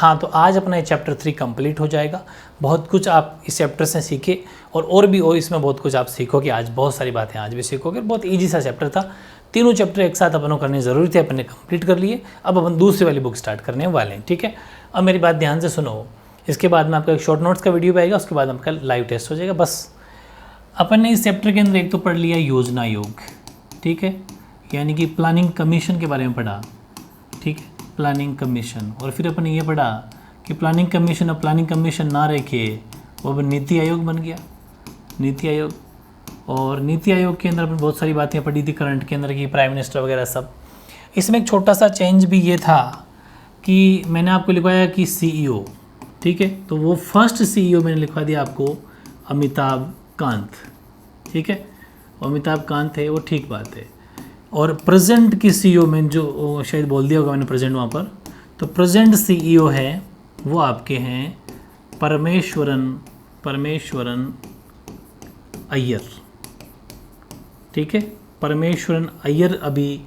हाँ, तो आज अपना ये चैप्टर 3 कंप्लीट हो जाएगा। बहुत कुछ आप इस चैप्टर से सीखे और भी और इसमें बहुत कुछ आप सीखोगे। आज बहुत सारी बातें आज भी सीखोगे। बहुत ईजी सा चैप्टर था। तीनों चैप्टर एक साथ अपन को करने ज़रूरी थे, अपन ने कंप्लीट कर लिए। अब अपन दूसरी वाली बुक स्टार्ट करने वाले हैं, ठीक है। अब मेरी बात ध्यान से सुनो। इसके बाद में आपका एक शॉर्ट नोट्स का वीडियो आएगा, उसके बाद आपका लाइव टेस्ट हो जाएगा। बस अपन ने इस चैप्टर के अंदर एक तो पढ़ लिया योजना आयोग, ठीक है, यानी कि प्लानिंग कमीशन के बारे में पढ़ा, ठीक है, प्लानिंग कमीशन। और फिर अपन ने ये पढ़ा कि प्लानिंग कमीशन अब प्लानिंग कमीशन ना रखे, वो अब नीति आयोग बन गया, नीति आयोग। और नीति आयोग के अंदर अपन बहुत सारी बातें पढ़ी थी करंट के अंदर की, प्राइम मिनिस्टर वगैरह सब। इसमें एक छोटा सा चेंज भी ये था कि मैंने आपको लिखवाया कि CEO, ठीक है, तो वो फर्स्ट CEO मैंने लिखवा दिया आपको अमिताभ कांत, ठीक है, अमिताभ कांत है, वो ठीक बात है। और प्रेजेंट की CEO में जो शायद बोल दिया होगा मैंने प्रेजेंट वहाँ पर, तो प्रेजेंट CEO है वो आपके हैं परमेश्वरन अय्यर, ठीक है, परमेश्वरन अय्यर अभी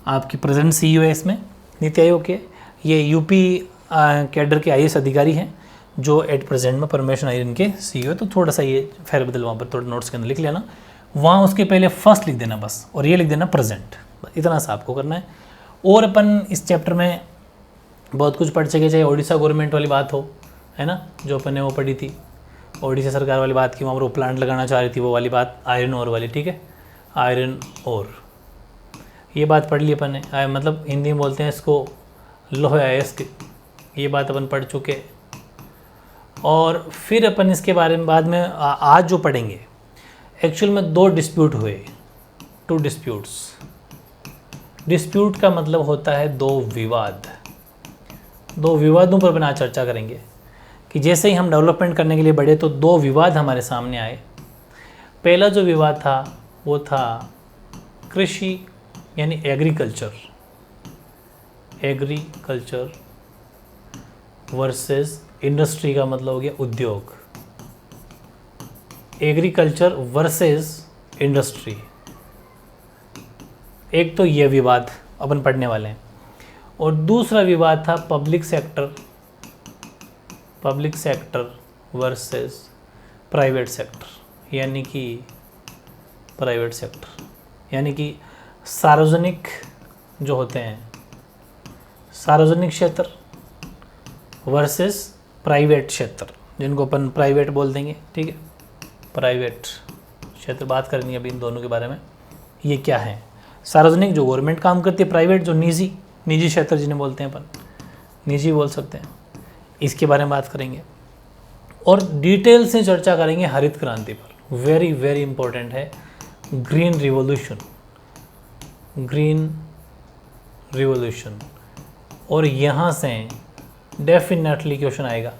आपकी प्रेजेंट CEO है इसमें नीति आयोग के। ये यूपी कैडर के IAS अधिकारी हैं जो एट प्रेजेंट में परमेश्वरन अय्यर इनके CEO है। तो थोड़ा सा ये फेरबदल वहाँ पर थोड़ा नोट्स के अंदर लिख लेना, वहाँ उसके पहले फर्स्ट लिख देना बस, और ये लिख देना प्रेजेंट, इतना सा आपको करना है। और अपन इस चैप्टर में बहुत कुछ पढ़ सके, चाहे ओडिशा गवर्नमेंट वाली बात हो, है ना, जो अपन ने वो पढ़ी थी, ओडिशा सरकार वाली बात की, वहाँ पर वो प्लांट लगाना चाह रही थी, वो वाली बात, आयरन ओर वाली, ठीक है, आयरन ओर, ये बात पढ़ ली अपन ने। मतलब हिंदी में बोलते हैं इसको लोहे अयस्क, ये बात अपन पढ़ चुके। और फिर अपन इसके बारे में बाद में आज जो पढ़ेंगे, एक्चुअल में 2 डिस्प्यूट हुए, 2 डिस्प्यूट्स। डिस्प्यूट का मतलब होता है 2 विवाद। 2 विवादों पर बिना चर्चा करेंगे कि जैसे ही हम डेवलपमेंट करने के लिए बढ़े तो 2 विवाद हमारे सामने आए। पहला जो विवाद था वो था कृषि यानी एग्रीकल्चर वर्सेस इंडस्ट्री, का मतलब हो गया उद्योग। एग्रीकल्चर वर्सेस इंडस्ट्री, एक तो ये विवाद अपन पढ़ने वाले हैं। और दूसरा विवाद था public sector versus private sector, यानी कि सार्वजनिक जो होते हैं, सार्वजनिक क्षेत्र वर्सेस प्राइवेट क्षेत्र, जिनको अपन प्राइवेट बोल देंगे, ठीक है, प्राइवेट क्षेत्र बात करनी है अभी इन दोनों के बारे में। ये क्या है? सार्वजनिक जो गवर्नमेंट काम करती है, प्राइवेट जो निजी क्षेत्र जिन्हें बोलते हैं अपन, निजी बोल सकते हैं, इसके बारे में बात करेंगे। और डिटेल से चर्चा करेंगे हरित क्रांति पर, वेरी वेरी इंपॉर्टेंट है, ग्रीन रिवॉल्यूशन। और यहाँ से डेफिनेटली क्वेश्चन आएगा।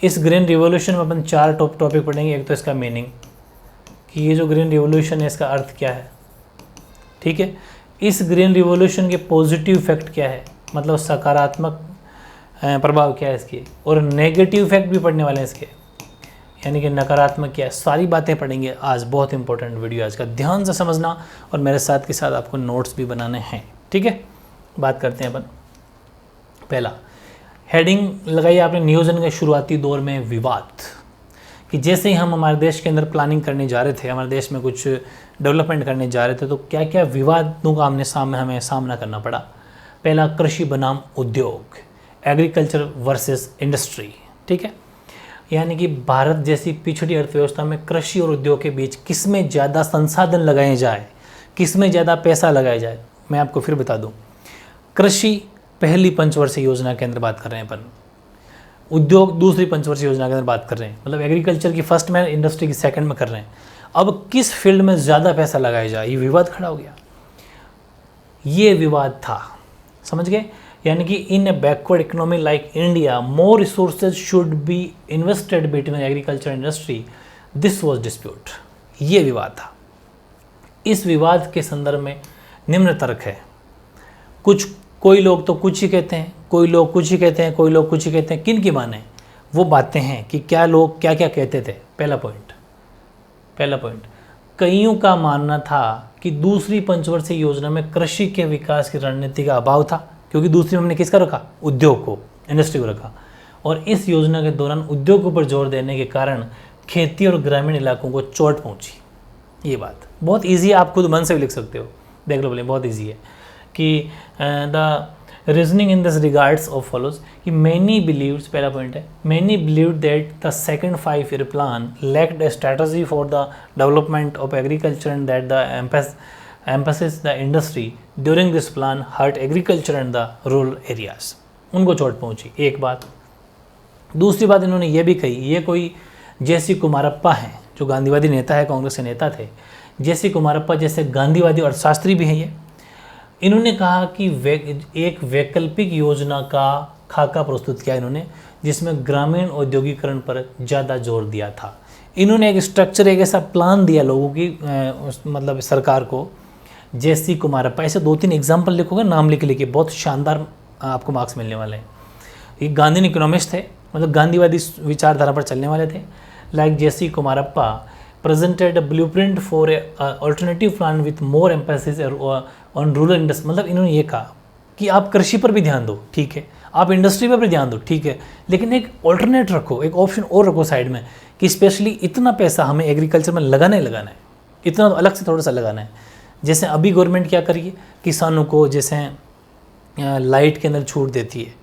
इस ग्रीन रिवॉल्यूशन में अपन 4 टॉपिक पढ़ेंगे। एक तो इसका मीनिंग कि ये जो ग्रीन रिवॉल्यूशन है इसका अर्थ क्या है, ठीक है, इस ग्रीन रिवॉल्यूशन के पॉजिटिव इफेक्ट क्या है, मतलब सकारात्मक प्रभाव क्या है इसके, और नेगेटिव इफेक्ट भी पढ़ने वाले हैं इसके, यानी कि नकारात्मक क्या है। सारी बातें पढ़ेंगे आज। बहुत इंपॉर्टेंट वीडियो आज का, ध्यान से समझना और मेरे साथ के साथ आपको नोट्स भी बनाने हैं, ठीक है। बात करते हैं अपन। पहला हेडिंग लगाइए आपने, नियोजन के शुरुआती दौर में विवाद, कि जैसे ही हम हमारे देश के अंदर प्लानिंग करने जा रहे थे, हमारे देश में कुछ डेवलपमेंट करने जा रहे थे, तो क्या क्या विवादों का हमें सामना करना पड़ा। पहला कृषि बनाम उद्योग, एग्रीकल्चर वर्सेस इंडस्ट्री, ठीक है, यानी कि भारत जैसी पिछड़ी अर्थव्यवस्था में कृषि और उद्योग के बीच किस में ज़्यादा संसाधन लगाए जाए, किस में ज़्यादा पैसा लगाया जाए। मैं आपको फिर बता दूँ, कृषि पहली पंचवर्षीय योजना के अंदर बात कर रहे हैं अपन, उद्योग दूसरी पंचवर्षीय योजना के अंदर बात कर रहे हैं, मतलब एग्रीकल्चर की फर्स्ट में, इंडस्ट्री की सेकंड में कर रहे हैं। अब किस फील्ड में ज़्यादा पैसा लगाया जाए, ये विवाद खड़ा हो गया। ये विवाद था, समझ गए, यानी कि in a backward economy like India more resources should be invested between agriculture industry, this was dispute. ये विवाद था। इस विवाद के संदर्भ में निम्न तर्क है। कोई लोग तो कुछ ही कहते हैं, कोई लोग कुछ ही कहते हैं, कोई लोग कुछ ही कहते हैं। किन की माने? वो बातें हैं कि क्या लोग क्या क्या कहते थे। पहला पॉइंट, कईयों का मानना था कि दूसरी पंचवर्षीय योजना में कृषि के विकास की रणनीति का अभाव था, क्योंकि दूसरी में हमने किसका रखा? उद्योग को। इंडस्ट्री को रखा। और इस योजना के दौरान उद्योगों पर जोर देने के कारण खेती और ग्रामीण इलाकों को चोट पहुंची। ये बात बहुत इजी है, आप खुद मन से भी लिख सकते हो, देख लो बोले बहुत इजी है कि the reasoning in this regards of follows कि मैनी बिलीव्स, पहला पॉइंट है, many believe that the second 5 year plan lacked a strategy for the development of agriculture and that the emphasis the industry during this plan hurt agriculture and the rural areas. उनको चोट पहुंची, एक बात। दूसरी बात इन्होंने ये भी कही, ये कोई जे.सी. कुमारप्पा हैं जो गांधीवादी नेता है, कांग्रेस के नेता थे, जे.सी. कुमारप्पा जैसे गांधीवादी अर्थशास्त्री भी हैं ये। इन्होंने कहा कि एक वैकल्पिक योजना का खाका प्रस्तुत किया इन्होंने, जिसमें ग्रामीण औद्योगिकरण पर ज़्यादा जोर दिया था। इन्होंने एक स्ट्रक्चर, एक ऐसा प्लान दिया लोगों की मतलब सरकार को। जे.सी. कुमारप्पा, ऐसे 2-3 एग्जाम्पल लिखोगे, नाम लिख लिखिए, बहुत शानदार आपको मार्क्स मिलने वाले हैं। ये गांधी इकोनॉमिस्ट थे, मतलब गांधीवादी विचारधारा पर चलने वाले थे। Like JC. Kumarappa presented a blueprint for a alternative plan with more emphasis on rural industry. मतलब इन्होंने ये कहा कि आप कृषि पर भी ध्यान दो, ठीक है, आप इंडस्ट्री पर भी ध्यान दो, ठीक है, लेकिन एक ऑल्टरनेट रखो, एक ऑप्शन और रखो साइड में कि स्पेशली इतना पैसा हमें एग्रीकल्चर में लगाना ही लगाना है, इतना तो अलग से थोड़ा सा लगाना है। जैसे अभी गवर्नमेंट क्या करिए, किसानों को जैसे लाइट के अंदर छूट देती है,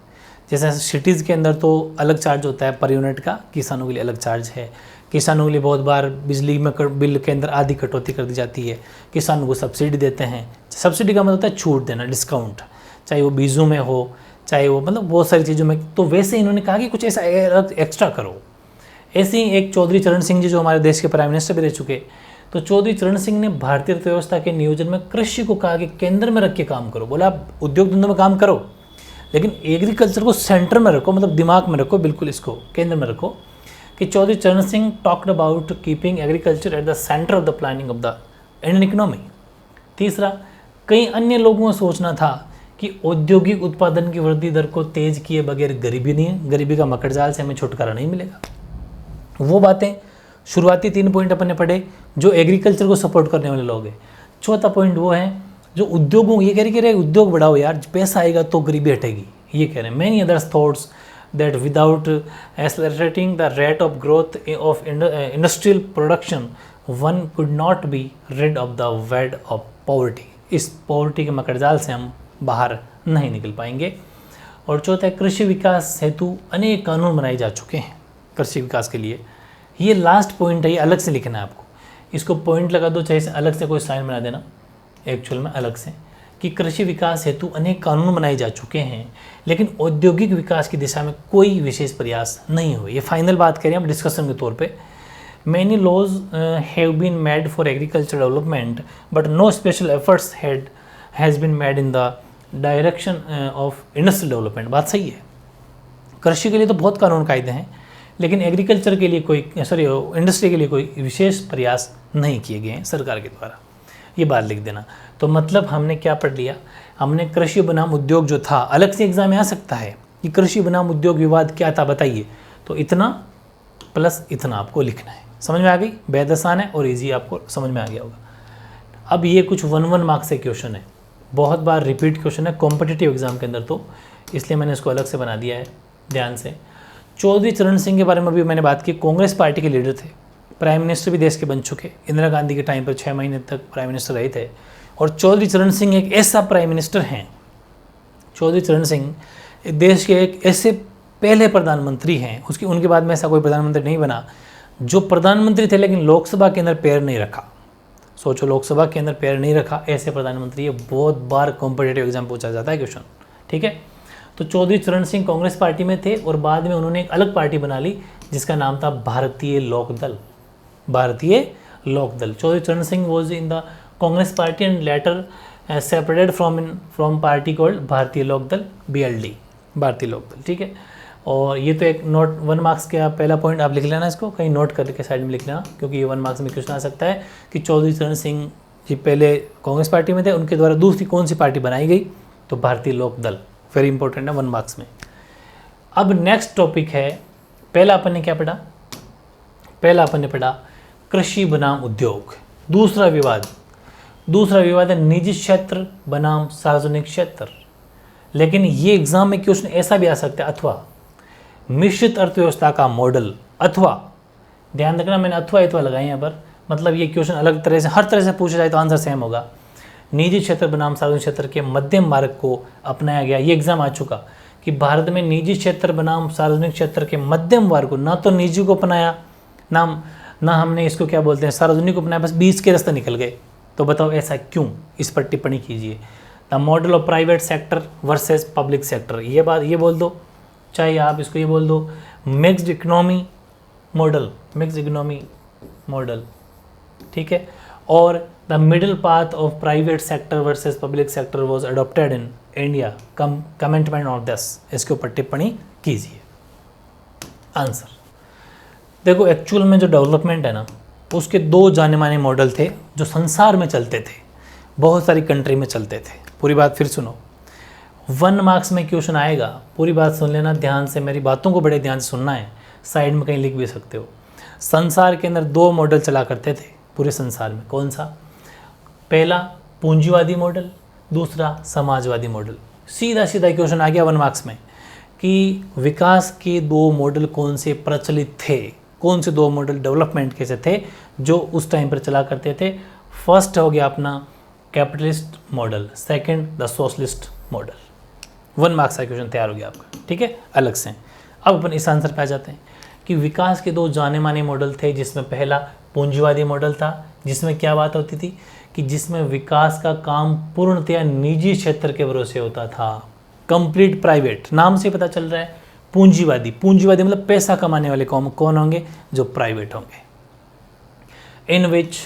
जैसे सिटीज़ के अंदर तो अलग चार्ज होता है पर यूनिट का, किसानों के लिए अलग चार्ज है। किसानों के लिए बहुत बार बिजली में बिल के अंदर आधी कटौती कर दी जाती है, किसानों को सब्सिडी देते हैं। सब्सिडी का मतलब होता है छूट देना, डिस्काउंट, चाहे वो बीजों में हो, चाहे वो मतलब बहुत सारी चीज़ों में। तो वैसे इन्होंने कहा कि कुछ ऐसा एक्स्ट्रा करो। ऐसे ही एक चौधरी चरण सिंह जी जो हमारे देश के प्राइम मिनिस्टर भी रह चुके, तो चौधरी चरण सिंह ने भारतीय अर्थव्यवस्था के नियोजन में कृषि को कहा कि केंद्र में रख के काम करो। बोला आप उद्योग धंधों में काम करो, लेकिन एग्रीकल्चर को सेंटर में रखो, मतलब दिमाग में रखो, बिल्कुल इसको केंद्र में रखो। कि चौधरी चरण Singh talked about keeping agriculture at the centre of the planning of the Indian economy. तीसरा, कई अन्य लोगों को सोचना था कि औद्योगिक उत्पादन की वृद्धि दर को तेज किए बगैर गरीबी नहीं है, गरीबी का मकड़जाल से हमें छुटकारा नहीं मिलेगा। वो बातें शुरुआती 3 पॉइंट अपन ने पढ़े जो एग्रीकल्चर को सपोर्ट करने वाले लोग हैं। चौथा पॉइंट वो है जो उद्योगों, ये कह रहे उद्योग बढ़ाओ यार, पैसा आएगा तो गरीबी हटेगी, ये कह रहे हैं। Many others thoughts that without accelerating the rate of growth of industrial production one could not be rid of the weight of poverty। इस पॉवर्टी के मकड़जाल से हम बाहर नहीं निकल पाएंगे। और चौथा है, कृषि विकास हेतु अनेक कानून बनाए जा चुके हैं कृषि विकास के लिए। ये लास्ट पॉइंट है, ये अलग से लिखना है आपको, इसको पॉइंट लगा दो, चाहे अलग से कोई साइन बना देना एक्चुअल में अलग से, कि कृषि विकास हेतु अनेक कानून बनाए जा चुके हैं, लेकिन औद्योगिक विकास की दिशा में कोई विशेष प्रयास नहीं हुए। ये फाइनल बात करें हम डिस्कशन के तौर पे। Many laws have been made for agriculture development but no special efforts has been made in the direction of industrial development. बात सही है, कृषि के लिए तो बहुत कानून कायदे हैं, लेकिन एग्रीकल्चर के लिए कोई, सॉरी इंडस्ट्री के लिए कोई विशेष प्रयास नहीं किए गए हैं सरकार के द्वारा। ये बात लिख देना। तो मतलब हमने क्या पढ़ लिया, हमने कृषि बनाम उद्योग जो था, अलग से एग्जाम में आ सकता है कि कृषि बनाम उद्योग विवाद क्या था बताइए, तो इतना प्लस इतना आपको लिखना है। समझ में आ गई? बेहद आसान है और इजी, आपको समझ में आ गया होगा। अब ये कुछ 1 मार्क्स से क्वेश्चन है, बहुत बार रिपीट क्वेश्चन है कॉम्पिटिटिव एग्जाम के अंदर, तो इसलिए मैंने इसको अलग से बना दिया है, ध्यान से। चौधरी चरण सिंह के बारे में भी मैंने बात की, कांग्रेस पार्टी के लीडर थे, प्राइम मिनिस्टर भी देश के बन चुके, इंदिरा गांधी के टाइम पर 6 महीने तक प्राइम मिनिस्टर रहे थे। और चौधरी चरण सिंह एक ऐसा प्राइम मिनिस्टर हैं, चौधरी चरण सिंह देश के एक ऐसे पहले प्रधानमंत्री हैं, उसके उनके बाद में ऐसा कोई प्रधानमंत्री नहीं बना जो प्रधानमंत्री थे लेकिन लोकसभा के अंदर पैर नहीं रखा। सोचो, लोकसभा के अंदर पैर नहीं रखा, ऐसे प्रधानमंत्री। ये बहुत बार कॉम्पिटिटिव एग्जाम पूछा जाता है क्वेश्चन, ठीक है। तो चौधरी चरण सिंह कांग्रेस पार्टी में थे और बाद में उन्होंने एक अलग पार्टी बना ली जिसका नाम था भारतीय लोकदल, भारतीय लोकदल। चौधरी चरण Singh was in the Congress party and later separated from party called भारतीय लोकदल, BLD, भारतीय लोकदल, ठीक है। और ये तो एक नोट 1 मार्क्स का पहला पॉइंट आप लिख लेना, इसको कहीं नोट करके साइड में लिख लेना, क्योंकि ये 1 मार्क्स में क्वेश्चन आ सकता है कि चौधरी चरण सिंह जी पहले कांग्रेस पार्टी में थे, उनके द्वारा दूसरी कौन सी पार्टी बनाई गई, तो भारतीय लोकदल। वेरी इंपॉर्टेंट है 1 मार्क्स में। अब नेक्स्ट टॉपिक है, पहला अपन ने क्या पढ़ा, पहला अपन ने पढ़ा कृषि बनाम उद्योग। दूसरा विवाद है निजी क्षेत्र बनाम सार्वजनिक क्षेत्र। लेकिन ये एग्जाम में क्वेश्चन ऐसा भी आ सकता है, अथवा मिश्रित अर्थव्यवस्था का मॉडल, अथवा, ध्यान रखना मैंने अथवा लगाए यहाँ पर, मतलब ये क्वेश्चन अलग तरह से, हर तरह से पूछा जाए तो आंसर सेम होगा। निजी क्षेत्र बनाम सार्वजनिक क्षेत्र के मध्यम मार्ग को अपनाया गया, ये एग्जाम आ चुका कि भारत में निजी क्षेत्र बनाम सार्वजनिक क्षेत्र के मध्यम मार्ग को, ना तो निजी को अपनाया ना हमने इसको क्या बोलते हैं सार्वजनिक को अपनाया, बस बीच के रास्ते निकल गए। तो बताओ ऐसा क्यों, इस पर टिप्पणी कीजिए। The model of private sector versus public sector, ये बात ये बोल दो, चाहे आप इसको ये बोल दो मिक्स्ड इकोनॉमी मॉडल, ठीक है। और the middle path of private sector versus public sector was adopted in India, commitment of this, इसके ऊपर टिप्पणी कीजिए। आंसर देखो, एक्चुअल में जो डेवलपमेंट है ना, उसके दो जाने माने मॉडल थे जो संसार में चलते थे, बहुत सारी कंट्री में चलते थे। पूरी बात फिर सुनो, 1 मार्क्स में क्वेश्चन आएगा, पूरी बात सुन लेना ध्यान से, मेरी बातों को बड़े ध्यान से सुनना है, साइड में कहीं लिख भी सकते हो। संसार के अंदर 2 मॉडल चला करते थे पूरे संसार में, कौन सा? पहला पूंजीवादी मॉडल, दूसरा समाजवादी मॉडल। सीधा क्वेश्चन आ गया 1 मार्क्स में कि विकास के 2 मॉडल कौन से प्रचलित थे, कौन से 2 मॉडल डेवलपमेंट कैसे थे जो उस टाइम पर चला करते थे। फर्स्ट हो गया अपना capitalist model, second the socialist model. 1 marks का क्वेश्चन तैयार हो गया आपका, ठीक है, अलग से। अब अपन इस आंसर पे आ जाते हैं कि विकास के 2 जाने माने मॉडल थे, जिसमें पहला पूंजीवादी मॉडल था, जिसमें क्या बात होती थी कि जिसमें विकास का काम पूर्णतया निजी क्षेत्र के भरोसे होता था, कंप्लीट प्राइवेट, नाम से पता चल रहा है। पूंजीवादी मतलब पैसा कमाने वाले कौन होंगे? जो प्राइवेट होंगे। In which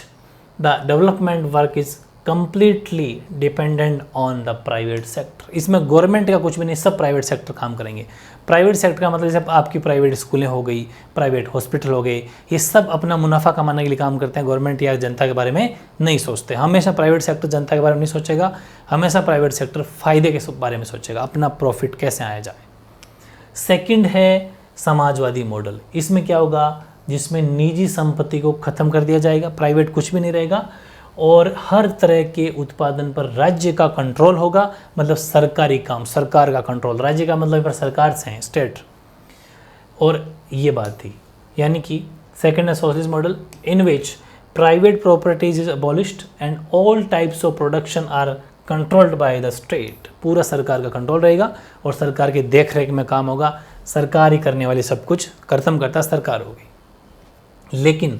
the development work is completely dependent on the private sector, इसमें गवर्नमेंट का कुछ भी नहीं, सब प्राइवेट सेक्टर काम करेंगे। प्राइवेट सेक्टर का मतलब जैसे आपकी प्राइवेट स्कूलें हो गई, प्राइवेट हॉस्पिटल हो गए, ये सब अपना मुनाफा कमाने के लिए काम करते हैं, गवर्नमेंट या जनता के बारे में नहीं सोचते। हमेशा प्राइवेट सेक्टर जनता के बारे में नहीं सोचेगा, हमेशा प्राइवेट सेक्टर फायदे के बारे में सोचेगा, अपना प्रॉफिट कैसे आया जाए। सेकंड है समाजवादी मॉडल, इसमें क्या होगा? जिसमें निजी संपत्ति को खत्म कर दिया जाएगा, प्राइवेट कुछ भी नहीं रहेगा, और हर तरह के उत्पादन पर राज्य का कंट्रोल होगा, मतलब सरकारी काम, सरकार का कंट्रोल, राज्य का मतलब पर सरकार से है, स्टेट। और ये बात थी, यानी कि सेकंड है socialist model, in which private properties is abolished and all types of production are controlled by the state, पूरा सरकार का कंट्रोल रहेगा और सरकार की देख रेख में काम होगा, सरकार ही करने वाली सब कुछ खत्म करता सरकार होगी। लेकिन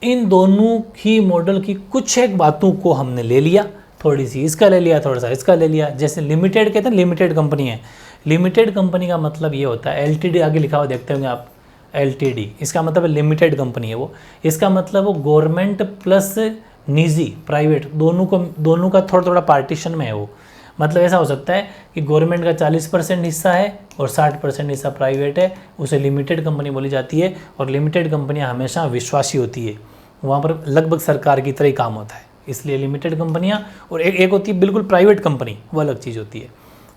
इन दोनों ही मॉडल की कुछ एक बातों को हमने ले लिया, थोड़ी सी इसका ले लिया, थोड़ा सा इसका ले लिया। जैसे लिमिटेड कहते हैं, लिमिटेड कंपनी है, लिमिटेड कंपनी का मतलब ये होता है, एलटीडी आगे लिखा हुआ देखते होंगे आप, एलटीडी, इसका मतलब लिमिटेड कंपनी है वो, इसका मतलब वो गवर्नमेंट प्लस निजी प्राइवेट दोनों का थोड़ा थोड़ा पार्टीशन में है वो। मतलब ऐसा हो सकता है कि गवर्नमेंट का 40% हिस्सा है और 60% हिस्सा प्राइवेट है, उसे लिमिटेड कंपनी बोली जाती है। और लिमिटेड कंपनियां हमेशा विश्वासी होती है, वहाँ पर लगभग सरकार की तरह ही काम होता है, इसलिए लिमिटेड कंपनियां। और एक होती है बिल्कुल प्राइवेट कंपनी, वो अलग चीज़ होती है।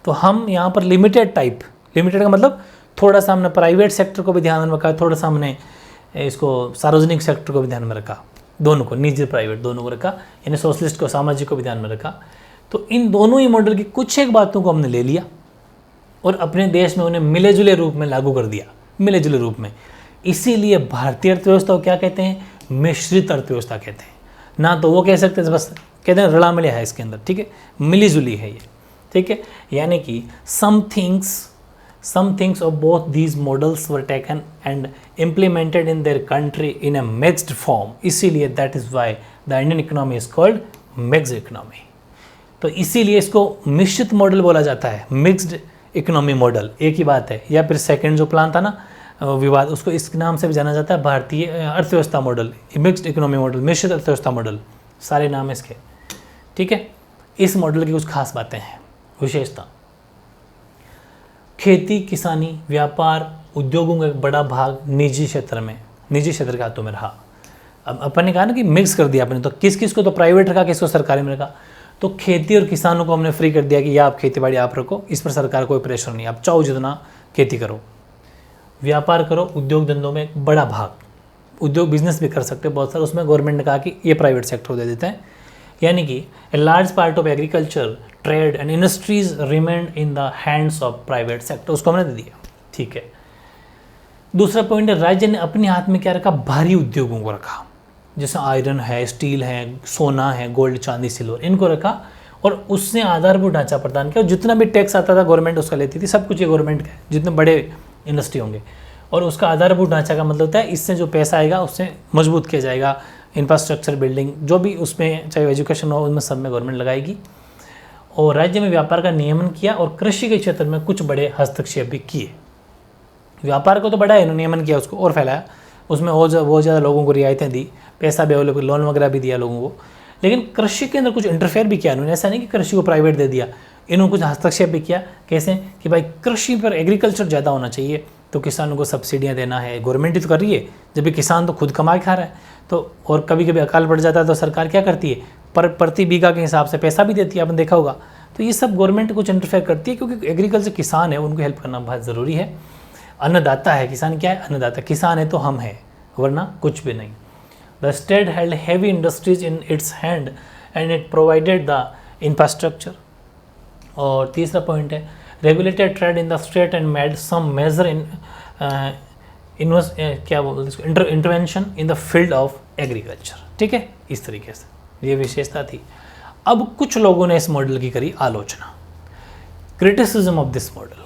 तो हम यहाँ पर लिमिटेड टाइप, लिमिटेड का मतलब थोड़ा सा हमने प्राइवेट सेक्टर को भी ध्यान में रखा, थोड़ा सा हमने इसको सार्वजनिक सेक्टर को भी ध्यान में रखा, दोनों को, निजी प्राइवेट दोनों को रखा, यानी सोशलिस्ट को सामाजिक को भी ध्यान में रखा। तो इन दोनों ही मॉडल की कुछ एक बातों को हमने ले लिया और अपने देश में उन्हें मिले जुले रूप में लागू कर दिया, मिले जुले रूप में। इसीलिए भारतीय अर्थव्यवस्था को क्या कहते हैं? मिश्रित अर्थव्यवस्था कहते हैं। ना तो वो कह सकते हैं बस कहते हैं रला मिला है इसके अंदर, ठीक है, मिली जुली है ये, ठीक है। यानी कि some things of both these models were taken and implemented in their country in a mixed form, इसीलिए that is why the Indian economy is called mixed economy। तो इसीलिए इसको मिश्रित मॉडल बोला जाता है, मिक्स्ड इकोनॉमी मॉडल, एक ही बात है। या फिर सेकंड जो प्लान था ना विवाद, उसको इस नाम से भी जाना जाता है, भारतीय अर्थव्यवस्था मॉडल, मिक्स्ड इकोनॉमी मॉडल, मिश्रित अर्थव्यवस्था मॉडल, सारे नाम इसके, ठीक है। इस मॉडल की कुछ खास बातें हैं, विशेषता। खेती, किसानी, व्यापार, उद्योगों का एक बड़ा भाग निजी क्षेत्र के हाथों में रहा। अब अपन ने कहा ना कि मिक्स कर दिया अपने, तो किस किस को तो प्राइवेट रखा, किसको सरकारी में रखा। तो खेती और किसानों को हमने फ्री कर दिया कि या आप खेती बाड़ी आप रखो, इस पर सरकार कोई प्रेशर नहीं, आप चाहो जितना खेती करो, व्यापार करो। उद्योग धंधों में एक बड़ा भाग, उद्योग बिजनेस भी कर सकते हैं बहुत सारे, उसमें गवर्नमेंट ने कहा कि ये प्राइवेट सेक्टर को दे देते हैं। यानी कि a large part of agriculture, trade and industries remain in the hands of private sector, उसको हमने दे दिया, ठीक है। दूसरा पॉइंट है, राज्य ने अपने हाथ में क्या रखा, भारी उद्योगों को रखा, जैसे आयरन है, स्टील है, सोना है, गोल्ड, चांदी, सिल्वर, इनको रखा और उसने आधारभूत ढांचा प्रदान किया। जितना भी टैक्स आता था गवर्नमेंट उसका लेती थी, सब कुछ ये गवर्नमेंट का है, जितने बड़े इंडस्ट्री होंगे, और उसका आधारभूत ढांचा का मतलब होता है इससे जो पैसा आएगा उससे मजबूत किया जाएगा, इंफ्रास्ट्रक्चर, बिल्डिंग, जो भी उसमें चाहे एजुकेशन हो, उनमें सब में गवर्नमेंट लगाएगी। और राज्य में व्यापार का नियमन किया और कृषि के क्षेत्र में कुछ बड़े हस्तक्षेप भी किए। व्यापार को तो बढ़ाया, इन्होंने नियमन किया, उसको और फैलाया, उसमें और बहुत ज़्यादा लोगों को रियायतें दी, पैसा भी अवेलेबल, लोन वगैरह भी दिया लोगों को। लेकिन कृषि के अंदर कुछ इंटरफेयर भी किया इन्होंने, ऐसा नहीं कि कृषि को प्राइवेट दे दिया, इन्होंने कुछ हस्तक्षेप भी किया। कैसे कि भाई कृषि पर एग्रीकल्चर ज़्यादा होना चाहिए, तो किसानों को सब्सिडियाँ देना है, गवर्नमेंट ही तो कर रही है, जब भी किसान तो खुद कमा के खा रहा है। तो और कभी कभी अकाल पड़ जाता है तो सरकार क्या करती है, प्रति बीघा के हिसाब से पैसा भी देती है, आपने देखा होगा। तो ये सब गवर्नमेंट कुछ इंटरफेयर करती है, क्योंकि एग्रीकल्चर किसान है, उनको हेल्प करना बहुत ज़रूरी है। अन्नदाता है किसान, क्या है अन्नदाता, किसान है तो हम हैं, वरना कुछ भी नहीं। The state held heavy industries in its hand and it provided the infrastructure. और तीसरा पॉइंट है, regulated trade in the state and made some major in क्या बोलते इसको, intervention in the field of agriculture, ठीक है। इस तरीके से ये विशेषता थी। अब कुछ लोगों ने इस मॉडल की करी आलोचना, क्रिटिसिज्म ऑफ दिस मॉडल।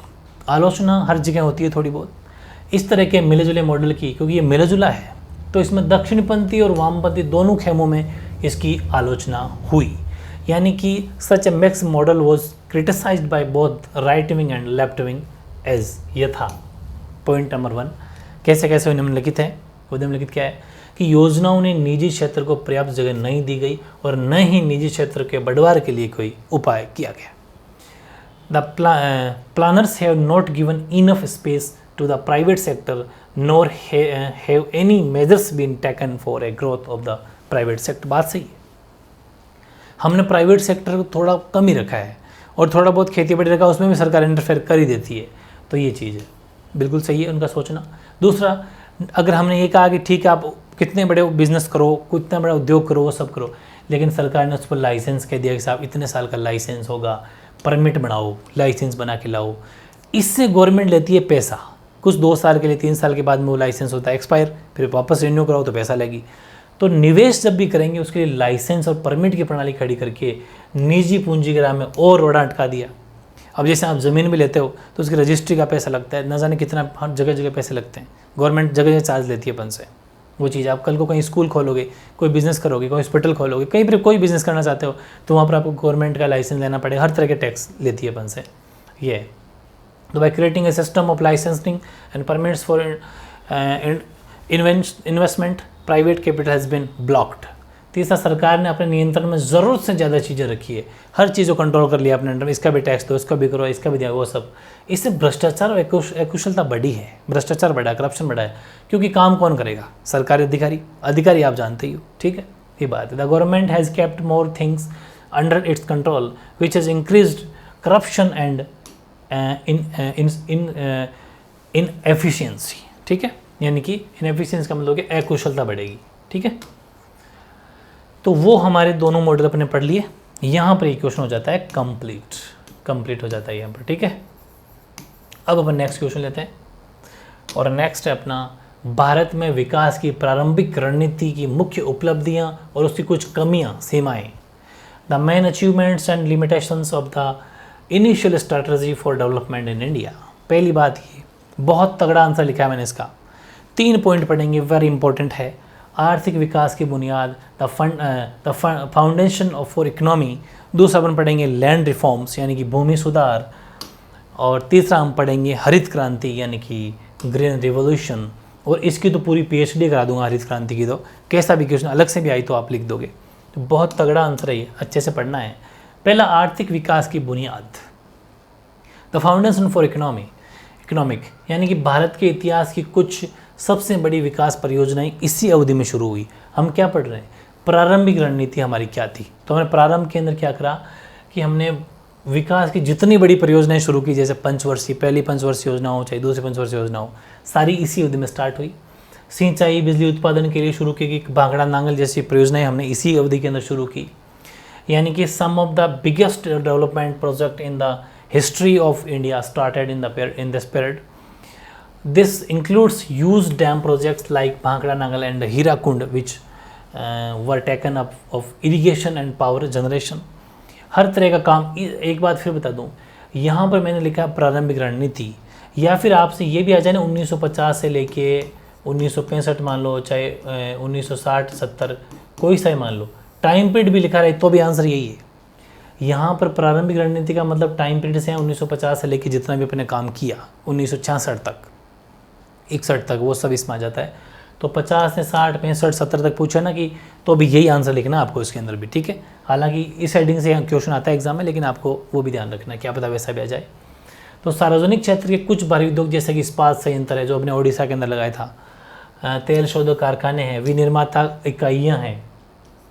आलोचना हर जगह होती है थोड़ी बहुत इस तरह के मिले जुले मॉडल की, क्योंकि ये मिला जुला है, तो इसमें दक्षिणपंथी और वामपंथी दोनों खेमों में इसकी आलोचना हुई। यानी कि such a mix model was criticised by both right wing and left wing as यथा। पॉइंट नंबर 1, कैसे कैसे निम्नलिखित है, वो निम्नलिखित क्या है कि योजनाओं ने निजी क्षेत्र को पर्याप्त जगह नहीं दी गई और न ही निजी क्षेत्र के बढ़वार के लिए कोई उपाय किया गया। The planners have not given enough space to the private sector, nor have any measures been taken for a growth of the private sector। बात सही है, हमने प्राइवेट सेक्टर को थोड़ा कम ही रखा है और थोड़ा बहुत खेती बाड़ी रखा, उसमें भी सरकार इंटरफेयर कर ही देती है। तो ये चीज़ है, बिल्कुल सही है उनका सोचना। दूसरा, अगर हमने ये कहा कि ठीक है आप कितने बड़े बिजनेस करो, कितना बड़ा उद्योग करो, वो सब करो, लेकिन सरकार ने उस पर लाइसेंस कह दिया कि साहब इतने साल का लाइसेंस होगा, परमिट बनाओ, लाइसेंस बना के लाओ। इससे गवर्नमेंट लेती है पैसा, कुछ 2 साल के लिए, 3 साल के बाद में वो लाइसेंस होता है एक्सपायर, फिर वापस रिन्यू कराओ तो पैसा लगेगी। तो निवेश जब भी करेंगे उसके लिए लाइसेंस और परमिट की प्रणाली खड़ी करके निजी पूंजी के राह में और रोड़ा अटका दिया। अब जैसे आप ज़मीन भी लेते हो तो उसकी रजिस्ट्री का पैसा लगता है, न जाने कितना, हर जगह जगह पैसे लगते हैं, गवर्नमेंट जगह जगह चार्ज लेती है अपन से। वो चीज़ आप कल को कहीं स्कूल खोलोगे, कोई बिज़नेस करोगे, कोई हॉस्पिटल खोलोगे, कहीं पर कोई बिज़नेस करना चाहते हो तो वहाँ पर आपको गवर्नमेंट का लाइसेंस लेना पड़ेगा, हर तरह के टैक्स लेती है अपन से। ये तो by creating a system of licensing and permits for investment private capital has been blocked. तीसरा, सरकार ने अपने नियंत्रण में ज़रूरत से ज़्यादा चीज़ें रखी है, हर चीज़ को कंट्रोल कर लिया अपने अंडर में, इसका भी टैक्स दो, इसका भी करो, इसका भी दिया, वो सब। इससे भ्रष्टाचार और अकुशलता बढ़ी है, भ्रष्टाचार बढ़ा है, करप्शन बढ़ा है, क्योंकि काम कौन करेगा, सरकारी अधिकारी आप जानते ही हो, ठीक है, ये बात है। The government has kept more things under its control which has increased corruption and in efficiency, ठीक है, यानी कि इन एफिशिएंसी का मतलब कि अकुशलता बढ़ेगी, ठीक है। तो वो हमारे दोनों मॉडल अपने पढ़ लिए। यहाँ पर एक क्वेश्चन हो जाता है कंप्लीट हो जाता है यहाँ पर, ठीक है। अब अपन नेक्स्ट क्वेश्चन लेते हैं, और नेक्स्ट है अपना भारत में विकास की प्रारंभिक रणनीति की मुख्य उपलब्धियाँ और उसकी कुछ कमियाँ, सीमाएँ। The main achievements and limitations of the initial strategy for development in India. पहली बात ये, बहुत तगड़ा आंसर लिखा है मैंने इसका, 3 पॉइंट पढ़ेंगे, वेरी इंपॉर्टेंट है। आर्थिक विकास की बुनियाद, the foundation of for economy. दूसरा अपन पढ़ेंगे लैंड रिफॉर्म्स यानी कि भूमि सुधार, और तीसरा हम पढ़ेंगे हरित क्रांति यानी कि ग्रीन रिवॉल्यूशन। और इसकी तो पूरी PhD करा दूंगा हरित क्रांति की, तो कैसा भी क्वेश्चन अलग से भी आई तो आप लिख दोगे। तो बहुत तगड़ा आंसर है ये, अच्छे से पढ़ना है। पहला, आर्थिक विकास की बुनियाद, द फाउंडेशन फॉर इकोनॉमिक यानी कि भारत के इतिहास की कुछ सबसे बड़ी विकास परियोजनाएं इसी अवधि में शुरू हुई। हम क्या पढ़ रहे हैं, प्रारंभिक रणनीति हमारी क्या थी। तो हमने प्रारंभ के अंदर क्या करा कि हमने विकास की जितनी बड़ी परियोजनाएं शुरू की, जैसे पंचवर्षीय, पहली पंचवर्षीय योजना हो चाहे दूसरी पंचवर्षीय योजना हो, सारी इसी अवधि में स्टार्ट हुई। सिंचाई, बिजली उत्पादन के लिए शुरू की गई भांगड़ा नांगल जैसी परियोजनाएं हमने इसी अवधि के अंदर शुरू की। यानी कि some of the biggest development project in the history of India started in this period. This includes huge dam projects like भांकड़ा Nangal and Hirakud which were taken up of irrigation and power generation. हर तरह का काम. एक बात फिर बता दूं, यहाँ पर मैंने लिखा प्रारंभिक रणनीति, या फिर आपसे ये भी आ जाए ना 1950 से लेके 1965 मान लो, चाहे 1960-70 कोई सा ही मान लो, टाइम पीरियड भी लिखा रहे तो भी आंसर यही है. यहाँ पर प्रारंभिक रणनीति का मतलब टाइम पीरियड से 1950 से लेके जितना भी अपने काम किया 1966 तक 61 तक वो सब इसमें आ जाता है. तो 50 से 60 65 70 तक पूछा ना कि तो भी यही आंसर लिखना आपको इसके अंदर भी, ठीक है. हालांकि इस हेडिंग से क्वेश्चन आता है एग्जाम में, लेकिन आपको वो भी ध्यान रखना, क्या पता वैसा भी आ जाए. तो सार्वजनिक क्षेत्र के कुछ भारी उद्योग जैसे कि इस्पात संयंत्र है जो अपने ओडिशा के अंदर लगाया था, तेल शोधक कारखाने हैं, विनिर्माता इकाइयाँ हैं,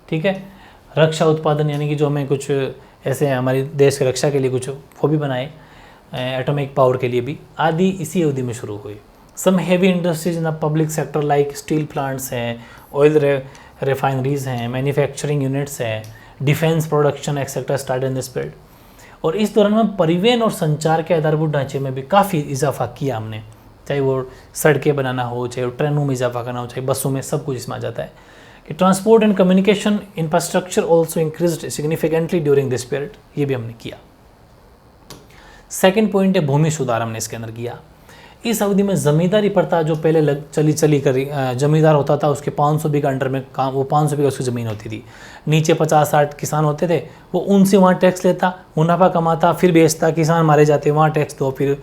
ठीक है, रक्षा उत्पादन यानी कि जो हमें कुछ ऐसे हमारे देश की रक्षा के लिए कुछ वो भी बनाए, एटॉमिक पावर के लिए भी, आदि इसी अवधि में शुरू हुई. Some heavy industries in the public sector like steel plants हैं, ऑयल रिफाइनरीज हैं, मैन्युफैक्चरिंग यूनिट्स हैं, defence production etcetera start in this period. और इस दौरान में परिवहन और संचार के आधारभूत ढांचे में भी काफ़ी इजाफा किया हमने, चाहे वो सड़कें बनाना हो, चाहे वो ट्रेनों में इजाफा करना हो, चाहे बसों में, सब कुछ इसमें आ जाता है. कि transport and communication infrastructure also increased significantly during this period. ये भी हमने किया. सेकेंड पॉइंट है भूमि सुधार, हमने इसके अंदर किया. इस अवधि में जमींदारी प्रथा जो पहले चली करी, जमींदार होता था उसके 500 बीघा अंडर में काम, वो 500 बीघा उसकी ज़मीन होती थी, नीचे 50-60 किसान होते थे, वो उनसे वहाँ टैक्स लेता, मुनाफा कमाता, फिर बेचता, किसान मारे जाते, वहाँ टैक्स दो, फिर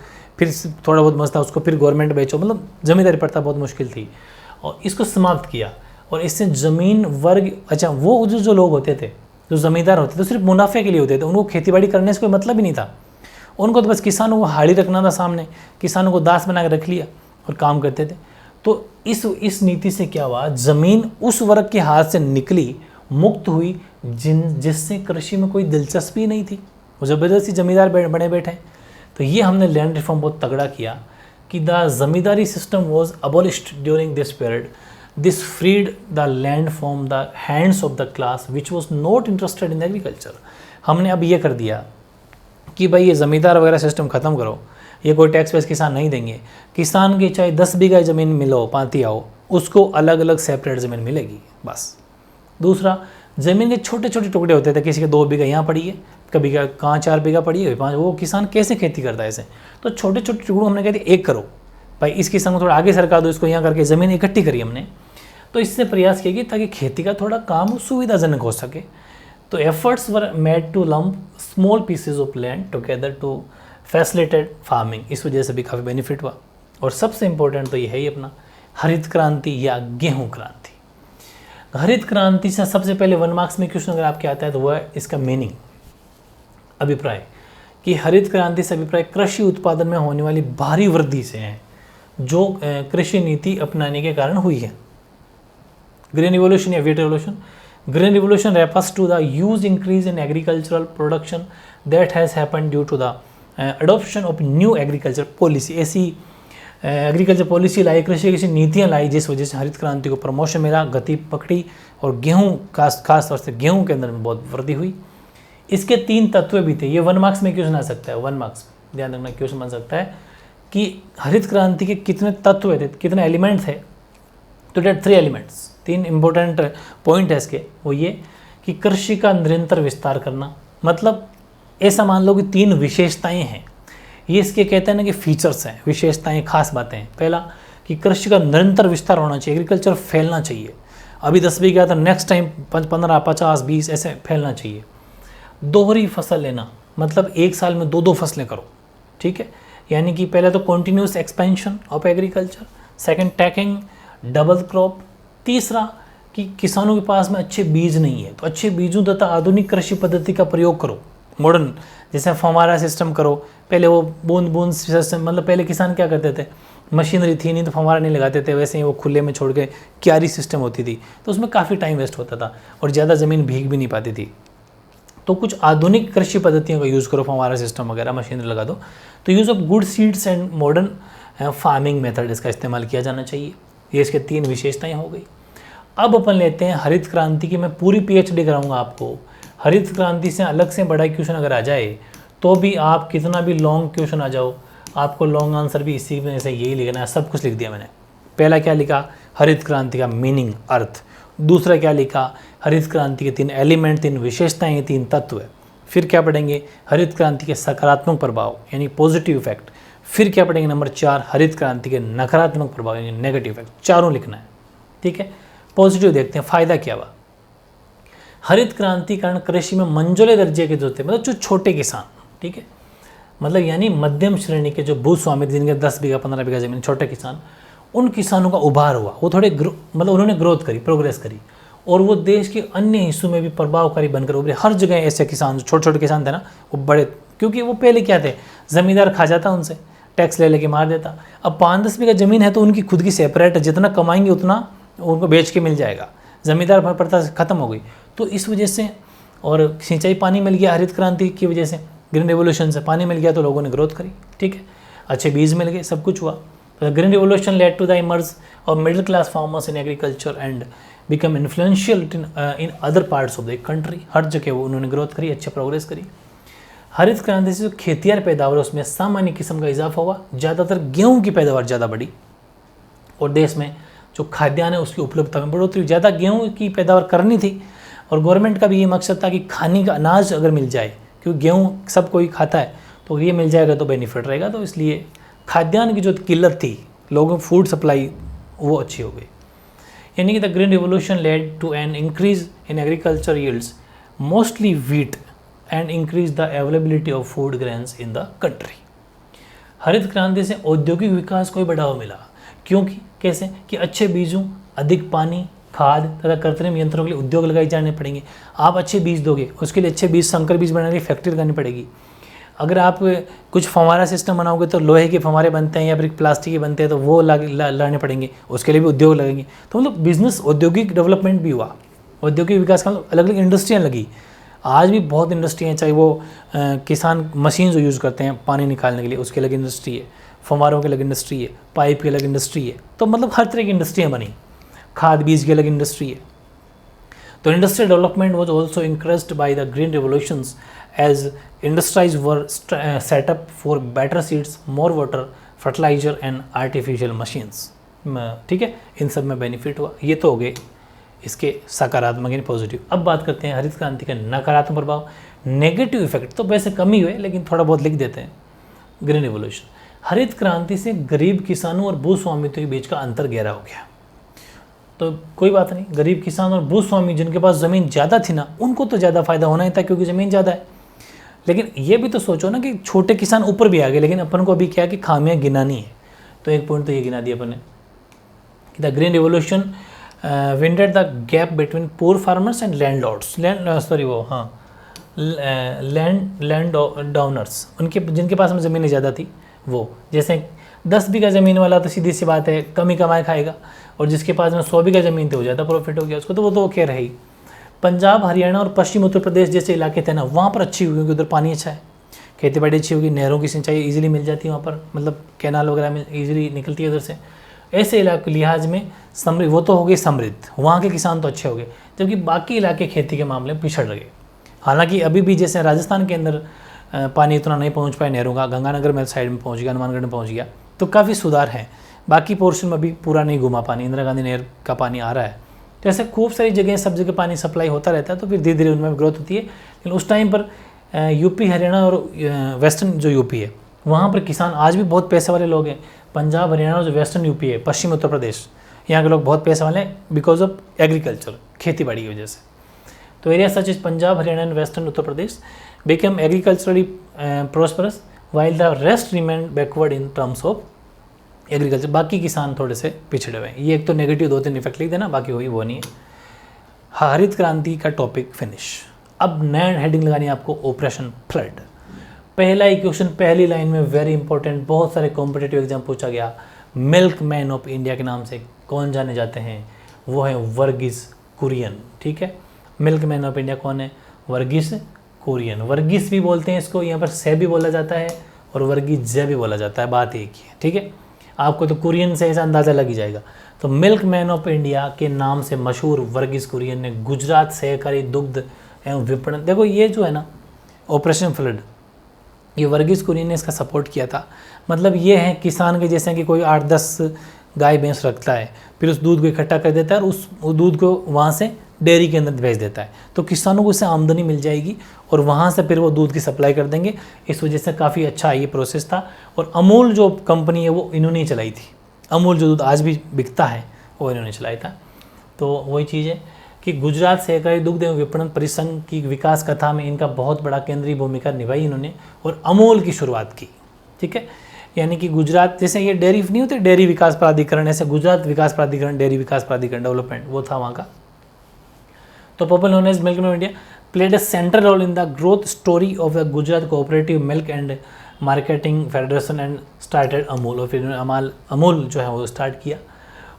थोड़ा बहुत बचता उसको फिर गवर्नमेंट बेचो. मतलब जमींदारी प्रथा बहुत मुश्किल थी और इसको समाप्त किया. और इससे ज़मीन वर्ग, अच्छा वो जो लोग होते थे, जो ज़मींदार होते थे, सिर्फ मुनाफे के लिए होते थे, उनको खेतीबाड़ी करने से कोई मतलब ही नहीं था. उनको तो बस किसानों को हाड़ी रखना था सामने, किसानों को दास बना के रख लिया और काम करते थे. तो इस नीति से क्या हुआ, ज़मीन उस वर्ग के हाथ से निकली, मुक्त हुई, जिससे कृषि में कोई दिलचस्पी नहीं थी, वो ज़बरदस्ती जमींदार बने बैठे. तो ये हमने लैंड रिफॉर्म बहुत तगड़ा किया कि the zamindari system was abolished during this period. This freed the land from the hands of the class which was not interested in agriculture. हमने अब ये कर दिया कि भाई ये ज़मींदार वगैरह सिस्टम ख़त्म करो, ये कोई टैक्स वैक्स किसान नहीं देंगे. किसान की चाहे 10 बीघा ज़मीन मिलो, पाती आओ, उसको अलग अलग सेपरेट ज़मीन मिलेगी बस. दूसरा, ज़मीन के छोटे छोटे टुकड़े होते थे, किसी के 2 बीघा यहाँ पड़ी है, कभी कहाँ 4 बीघा पड़ी है, 5, वो किसान कैसे खेती करता है ऐसे. तो छोटे छोटे टुकड़ों हमने कहते एक करो भाई, इस किसान को थोड़ा आगे सरका दो, इसको यहाँ करके ज़मीन इकट्ठी करी हमने. तो इससे प्रयास किया कि ताकि खेती का थोड़ा काम सुविधाजनक हो सके. तो efforts were made to lump small pieces of land together to facilitate farming. इस वजह से भी काफ़ी बेनिफिट हुआ. और सबसे इम्पोर्टेंट तो ये है ही अपना हरित क्रांति या गेहूं क्रांति. हरित क्रांति से सबसे पहले 1 मार्क्स में क्वेश्चन अगर आपके आता है तो वह है इसका मीनिंग, अभिप्राय, कि हरित क्रांति से अभिप्राय कृषि उत्पादन में होने वाली भारी वृद्धि से है जो कृषि नीति अपनाने के कारण हुई है. ग्रीन रिवोल्यूशन या white revolution. Green revolution refers to the huge increase in agricultural production that has happened due to the adoption of new agriculture policy. ऐसी एग्रीकल्चर पॉलिसी लाई, कृषि की नीतियाँ लाई जिस वजह से हरित क्रांति को प्रमोशन मिला, गति पकड़ी और गेहूँ खास तौर से गेहूँ के अंदर में बहुत वृद्धि हुई. इसके 3 तत्व भी थे. ये 1 मार्क्स में क्वेश्चन आ सकता है, 1 मार्क्स ध्यान रखना, क्वेश्चन बन सकता है कि हरित क्रांति के कितने तत्व थे, कितने एलिमेंट थे. तो डेट 3 एलिमेंट्स, 3 इंपॉर्टेंट पॉइंट है इसके. वो ये कि कृषि का निरंतर विस्तार करना, मतलब ऐसा मान लो कि 3 विशेषताएं हैं, ये इसके कहते हैं ना कि फीचर्स हैं, विशेषताएं, खास बातें हैं. पहला कि कृषि का निरंतर विस्तार होना चाहिए, एग्रीकल्चर फैलना चाहिए. अभी 10 बीघा तो नेक्स्ट टाइम 15, 50, 20 ऐसे फैलना चाहिए. दोहरी फसल लेना, मतलब एक साल में 2-2 फसलें करो, ठीक है. यानी कि पहले तो continuous expansion of agriculture, second tacking, double crop. तीसरा कि किसानों के पास में अच्छे बीज नहीं है तो अच्छे बीजों तथा आधुनिक कृषि पद्धति का प्रयोग करो, मॉडर्न, जैसे फव्वारा सिस्टम करो. पहले वो बूंद सिस्टम, मतलब पहले किसान क्या करते थे, मशीनरी थी नहीं तो फव्वारा नहीं लगाते थे, वैसे ही वो खुले में छोड़ के क्यारी सिस्टम होती थी, तो उसमें काफ़ी टाइम वेस्ट होता था और ज़्यादा ज़मीन भीग भी नहीं पाती थी. तो कुछ आधुनिक कृषि पद्धतियों का यूज़ करो, फव्वारा सिस्टम वगैरह, मशीनरी लगा दो. तो use of good seeds and modern farming method इसका इस्तेमाल किया जाना चाहिए. ये इसके 3 विशेषताएं हो गई. अब अपन लेते हैं हरित क्रांति की, मैं पूरी PhD कराऊंगा आपको, हरित क्रांति से अलग से बड़ा क्वेश्चन अगर आ जाए तो भी आप कितना भी लॉन्ग क्वेश्चन आ जाओ, आपको लॉन्ग आंसर भी इसी में से यही लिखना है। सब कुछ लिख दिया मैंने। पहला क्या लिखा, हरित क्रांति का मीनिंग अर्थ। दूसरा क्या लिखा, हरित क्रांति के 3 एलिमेंट, 3 विशेषताएं, 3 तत्व है। फिर क्या पढ़ेंगे, हरित क्रांति के सकारात्मक प्रभाव यानी पॉजिटिव इफेक्ट। फिर क्या पढ़ेंगे, नंबर 4 हरित क्रांति के नकारात्मक प्रभाव यानी नेगेटिव इफेक्ट। चारों लिखना है, ठीक है। पॉजिटिव देखते हैं, फायदा क्या हुआ। हरित क्रांति कारण कृषि में मंझोले दर्जे के जो थे, मतलब जो छोटे किसान, ठीक है, मतलब यानी मध्यम श्रेणी के जो भूस्वामी जिनके 10 बीघा 15 बीघा जमीन, छोटे किसान, उन किसानों का उभार हुआ। वो थोड़े मतलब उन्होंने ग्रोथ करी, प्रोग्रेस करी, और वो देश के अन्य हिस्सों में भी प्रभावकारी बनकर उभरे। हर जगह ऐसे किसान, जो छोटे छोटे किसान थे ना, वो बड़े, क्योंकि वो पहले क्या थे, ज़मींदार खा जाता उनसे, टैक्स ले लेके मार देता। अब 5-10 बीघा ज़मीन है तो उनकी खुद की सेपरेट है, जितना कमाएंगे उतना उनको बेच के मिल जाएगा, ज़मींदार प्रथा ख़त्म हो गई। तो इस वजह से, और सिंचाई पानी मिल गया हरित क्रांति की वजह से, ग्रीन रेवोल्यूशन से पानी मिल गया तो लोगों ने ग्रोथ करी, ठीक है, अच्छे बीज मिल गए, सब कुछ हुआ। Green revolution led to the emerge of middle class farmers in agriculture and become influential in other parts of the country. हर जगह वो उन्होंने ग्रोथ करी, अच्छे प्रोग्रेस करी। हरित क्रांति से जो खेतियार पैदावार उसमें सामान्य किस्म का इजाफा हुआ, ज़्यादातर गेहूं की पैदावार ज़्यादा बढ़ी, और देश में जो खाद्यान्न है उसकी उपलब्धता में बढ़ोतरी। ज़्यादा गेहूं की पैदावार करनी थी, और गवर्नमेंट का भी ये मकसद था कि खाने का अनाज अगर मिल जाए, क्योंकि गेहूं सब कोई खाता है, तो ये मिल जाएगा तो बेनिफिट रहेगा। तो इसलिए खाद्यान्न की जो किल्लत थी, लोगों को फूड सप्लाई वो अच्छी हो गई। यानी कि the green revolution led to an increase in agriculture yields mostly wheat and increase the availability of food grains in the country. हरित क्रांति से औद्योगिक विकास को भी बढ़ावा मिला, क्योंकि कैसे कि अच्छे बीजों, अधिक पानी, खाद तथा कृत्रिम यंत्रों के लिए उद्योग लगाए जाने पड़ेंगे। आप अच्छे बीज दोगे, उसके लिए अच्छे बीज, संकर बीज बनाने की फैक्ट्री लगानी पड़ेगी। अगर आप कुछ फव्वारा सिस्टम बनाओगे तो लोहे के फव्वारे बनते हैं या फिर प्लास्टिक के बनते हैं, तो वो लाने पड़ेंगे, उसके लिए भी उद्योग लगेंगे। तो मतलब बिजनेस, औद्योगिक डेवलपमेंट भी हुआ, औद्योगिक विकास का मतलब अलग अलग इंडस्ट्रियाँ लगी। आज भी बहुत इंडस्ट्री हैं, चाहे वो किसान मशीन जो यूज़ करते हैं पानी निकालने के लिए, उसकी अलग इंडस्ट्री है, फव्वारों की अलग इंडस्ट्री है, पाइप की अलग इंडस्ट्री है। तो मतलब हर तरह की इंडस्ट्रियाँ बनी, खाद बीज की अलग इंडस्ट्री है। तो industrial development was also increased by the green revolutions as industries were set up for better seeds, more water, fertiliser and artificial machines. ठीक है, इन सब में बेनिफिट हुआ। ये तो हो गए इसके सकारात्मक यानी पॉजिटिव। अब बात करते हैं हरित क्रांति का नकारात्मक प्रभाव, नेगेटिव इफेक्ट। तो वैसे कम ही हुए, लेकिन थोड़ा बहुत लिख देते हैं। ग्रीन रिवोल्यूशन, हरित क्रांति से गरीब किसानों और भूस्वामित्व के बीच का अंतर गहरा हो गया। तो कोई बात नहीं, गरीब किसान और भूस्वामी जिनके पास ज़मीन ज़्यादा थी ना, उनको तो ज़्यादा फायदा होना ही था, क्योंकि ज़मीन ज़्यादा है। लेकिन ये भी तो सोचो ना कि छोटे किसान ऊपर भी आ गए, लेकिन अपन को अभी क्या कि खामियां गिनानी है। तो एक पॉइंट तो ये गिना दिया अपन ने कि the green revolution widened the gap between poor farmers and land owners, उनके जिनके पास में ज़मीनें ज़्यादा थी वो। जैसे 10 बीघा ज़मीन वाला तो सीधी सी बात है कम ही कमाई खाएगा, और जिसके पास में 100 बीघा ज़मीन थे वो ज़्यादा प्रॉफिट हो गया उसको, तो वो तो क्या रही। पंजाब, हरियाणा और पश्चिम उत्तर प्रदेश जैसे इलाके थे ना, वहाँ पर अच्छी हुई, क्योंकि उधर पानी अच्छा है, खेती बाड़ी अच्छी होगी, नहरों की सिंचाई इजीली मिल जाती है वहाँ पर, मतलब कैनाल वगैरह में इजीली निकलती है उधर से। ऐसे इलाके लिहाज में समृद्ध, वो तो हो गए समृद्ध, वहाँ के किसान तो अच्छे हो गए, जबकि बाकी इलाके खेती के मामले में पिछड़ गए। हालांकि अभी भी जैसे राजस्थान के अंदर पानी इतना नहीं पहुँच पाया नहरों का, गंगानगर में साइड में पहुँच गया, हनुमानगढ़ में पहुँच गया, तो काफ़ी सुधार है। बाकी पोर्शन में अभी पूरा नहीं घुमा पानी, इंदिरा गांधी नहर का पानी आ रहा है। तो ऐसे खूब सारी जगह, सब जगह पानी सप्लाई होता रहता है, तो फिर धीरे धीरे उनमें ग्रोथ होती है। लेकिन उस टाइम पर यूपी, हरियाणा और वेस्टर्न जो यूपी है, वहाँ पर किसान आज भी बहुत पैसे वाले लोग हैं। पंजाब, हरियाणा और जो वेस्टर्न यूपी है, पश्चिम उत्तर प्रदेश, यहाँ के लोग बहुत पैसे वाले हैं बिकॉज ऑफ एग्रीकल्चर, खेती बाड़ी की वजह से। तो area such is Punjab, Haryana and western Uttar Pradesh become agriculturally prosperous while the rest remain backward in terms of agriculture. बाकी किसान थोड़े से पिछड़े हुए हैं। ये एक तो नेगेटिव 2-3 इफेक्ट लिख देना, बाकी वही वो नहीं है। हरित क्रांति का टॉपिक फिनिश। अब नया हेडिंग लगानी है आपको, ऑपरेशन फ्लड। पहला ही क्वेश्चन पहली लाइन में वेरी इंपॉर्टेंट, बहुत सारे कॉम्पिटेटिव एग्जाम पूछा गया। मिल्क मैन ऑफ इंडिया के नाम से कौन जाने जाते हैं, वो है वर्गीस कुरियन। ठीक है, मिल्क मैन ऑफ इंडिया कौन है, वर्गीस कुरियन। वर्गीस भी बोलते हैं इसको, यहाँ पर से भी बोला जाता है और वर्गीस जय भी बोला जाता है, बात एक ही है। ठीक है, आपको तो कुरियन से ऐसा अंदाज़ा लग ही जाएगा। तो मिल्क मैन ऑफ इंडिया के नाम से मशहूर वर्गीस कुरियन ने गुजरात सहकारी दुग्ध एवं विपणन। देखो ये जो है ना ऑपरेशन फ्लड, ये वर्गीस कुरियन ने इसका सपोर्ट किया था। मतलब ये है किसान के जैसे कि कोई 8-10 गाय भैंस रखता है, फिर उस दूध को इकट्ठा कर देता है और उस दूध को वहाँ से डेयरी के अंदर भेज देता है, तो किसानों को इससे आमदनी मिल जाएगी और वहाँ से फिर वो दूध की सप्लाई कर देंगे। इस वजह से काफ़ी अच्छा ये प्रोसेस था। और अमूल जो कंपनी है वो इन्होंने ही चलाई थी। अमूल जो दूध आज भी बिकता है वो इन्होंने चलाया था। तो वही चीज़ है कि गुजरात सहकारी दुग्ध एवं विपणन परिसंघ की विकास कथा में इनका बहुत बड़ा केंद्रीय भूमिका निभाई इन्होंने और अमूल की शुरुआत की। ठीक है, यानी कि गुजरात जैसे ये डेयरी नहीं होते, डेयरी विकास प्राधिकरण, ऐसे गुजरात विकास प्राधिकरण, डेयरी विकास प्राधिकरण डेवलपमेंट, वो था वहाँ का। तो popular known as milk India played a central role in the growth story of the Gujarat cooperative milk and marketing federation and started Amul. और फिर अमूल जो है वो स्टार्ट किया।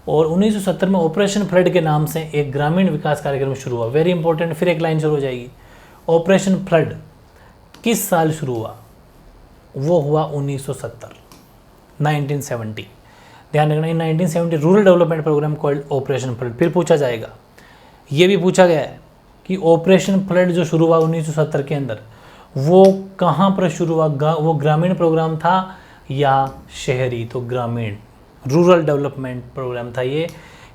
और 1970 में ऑपरेशन फ्लड के नाम से एक ग्रामीण विकास कार्यक्रम शुरू हुआ। वेरी इंपॉर्टेंट, फिर एक लाइन शुरू हो जाएगी। ऑपरेशन फ्लड किस साल शुरू हुआ? वो हुआ 1970, 1970। ध्यान रखना, 1970 rural development programme called operation flood. फिर पूछा जाएगा, ये भी पूछा गया है कि ऑपरेशन फ्लड जो शुरू हुआ 1970 के अंदर, वो कहाँ पर शुरू हुआ? वो ग्रामीण प्रोग्राम था या शहरी? तो ग्रामीण, रूरल डेवलपमेंट प्रोग्राम था ये,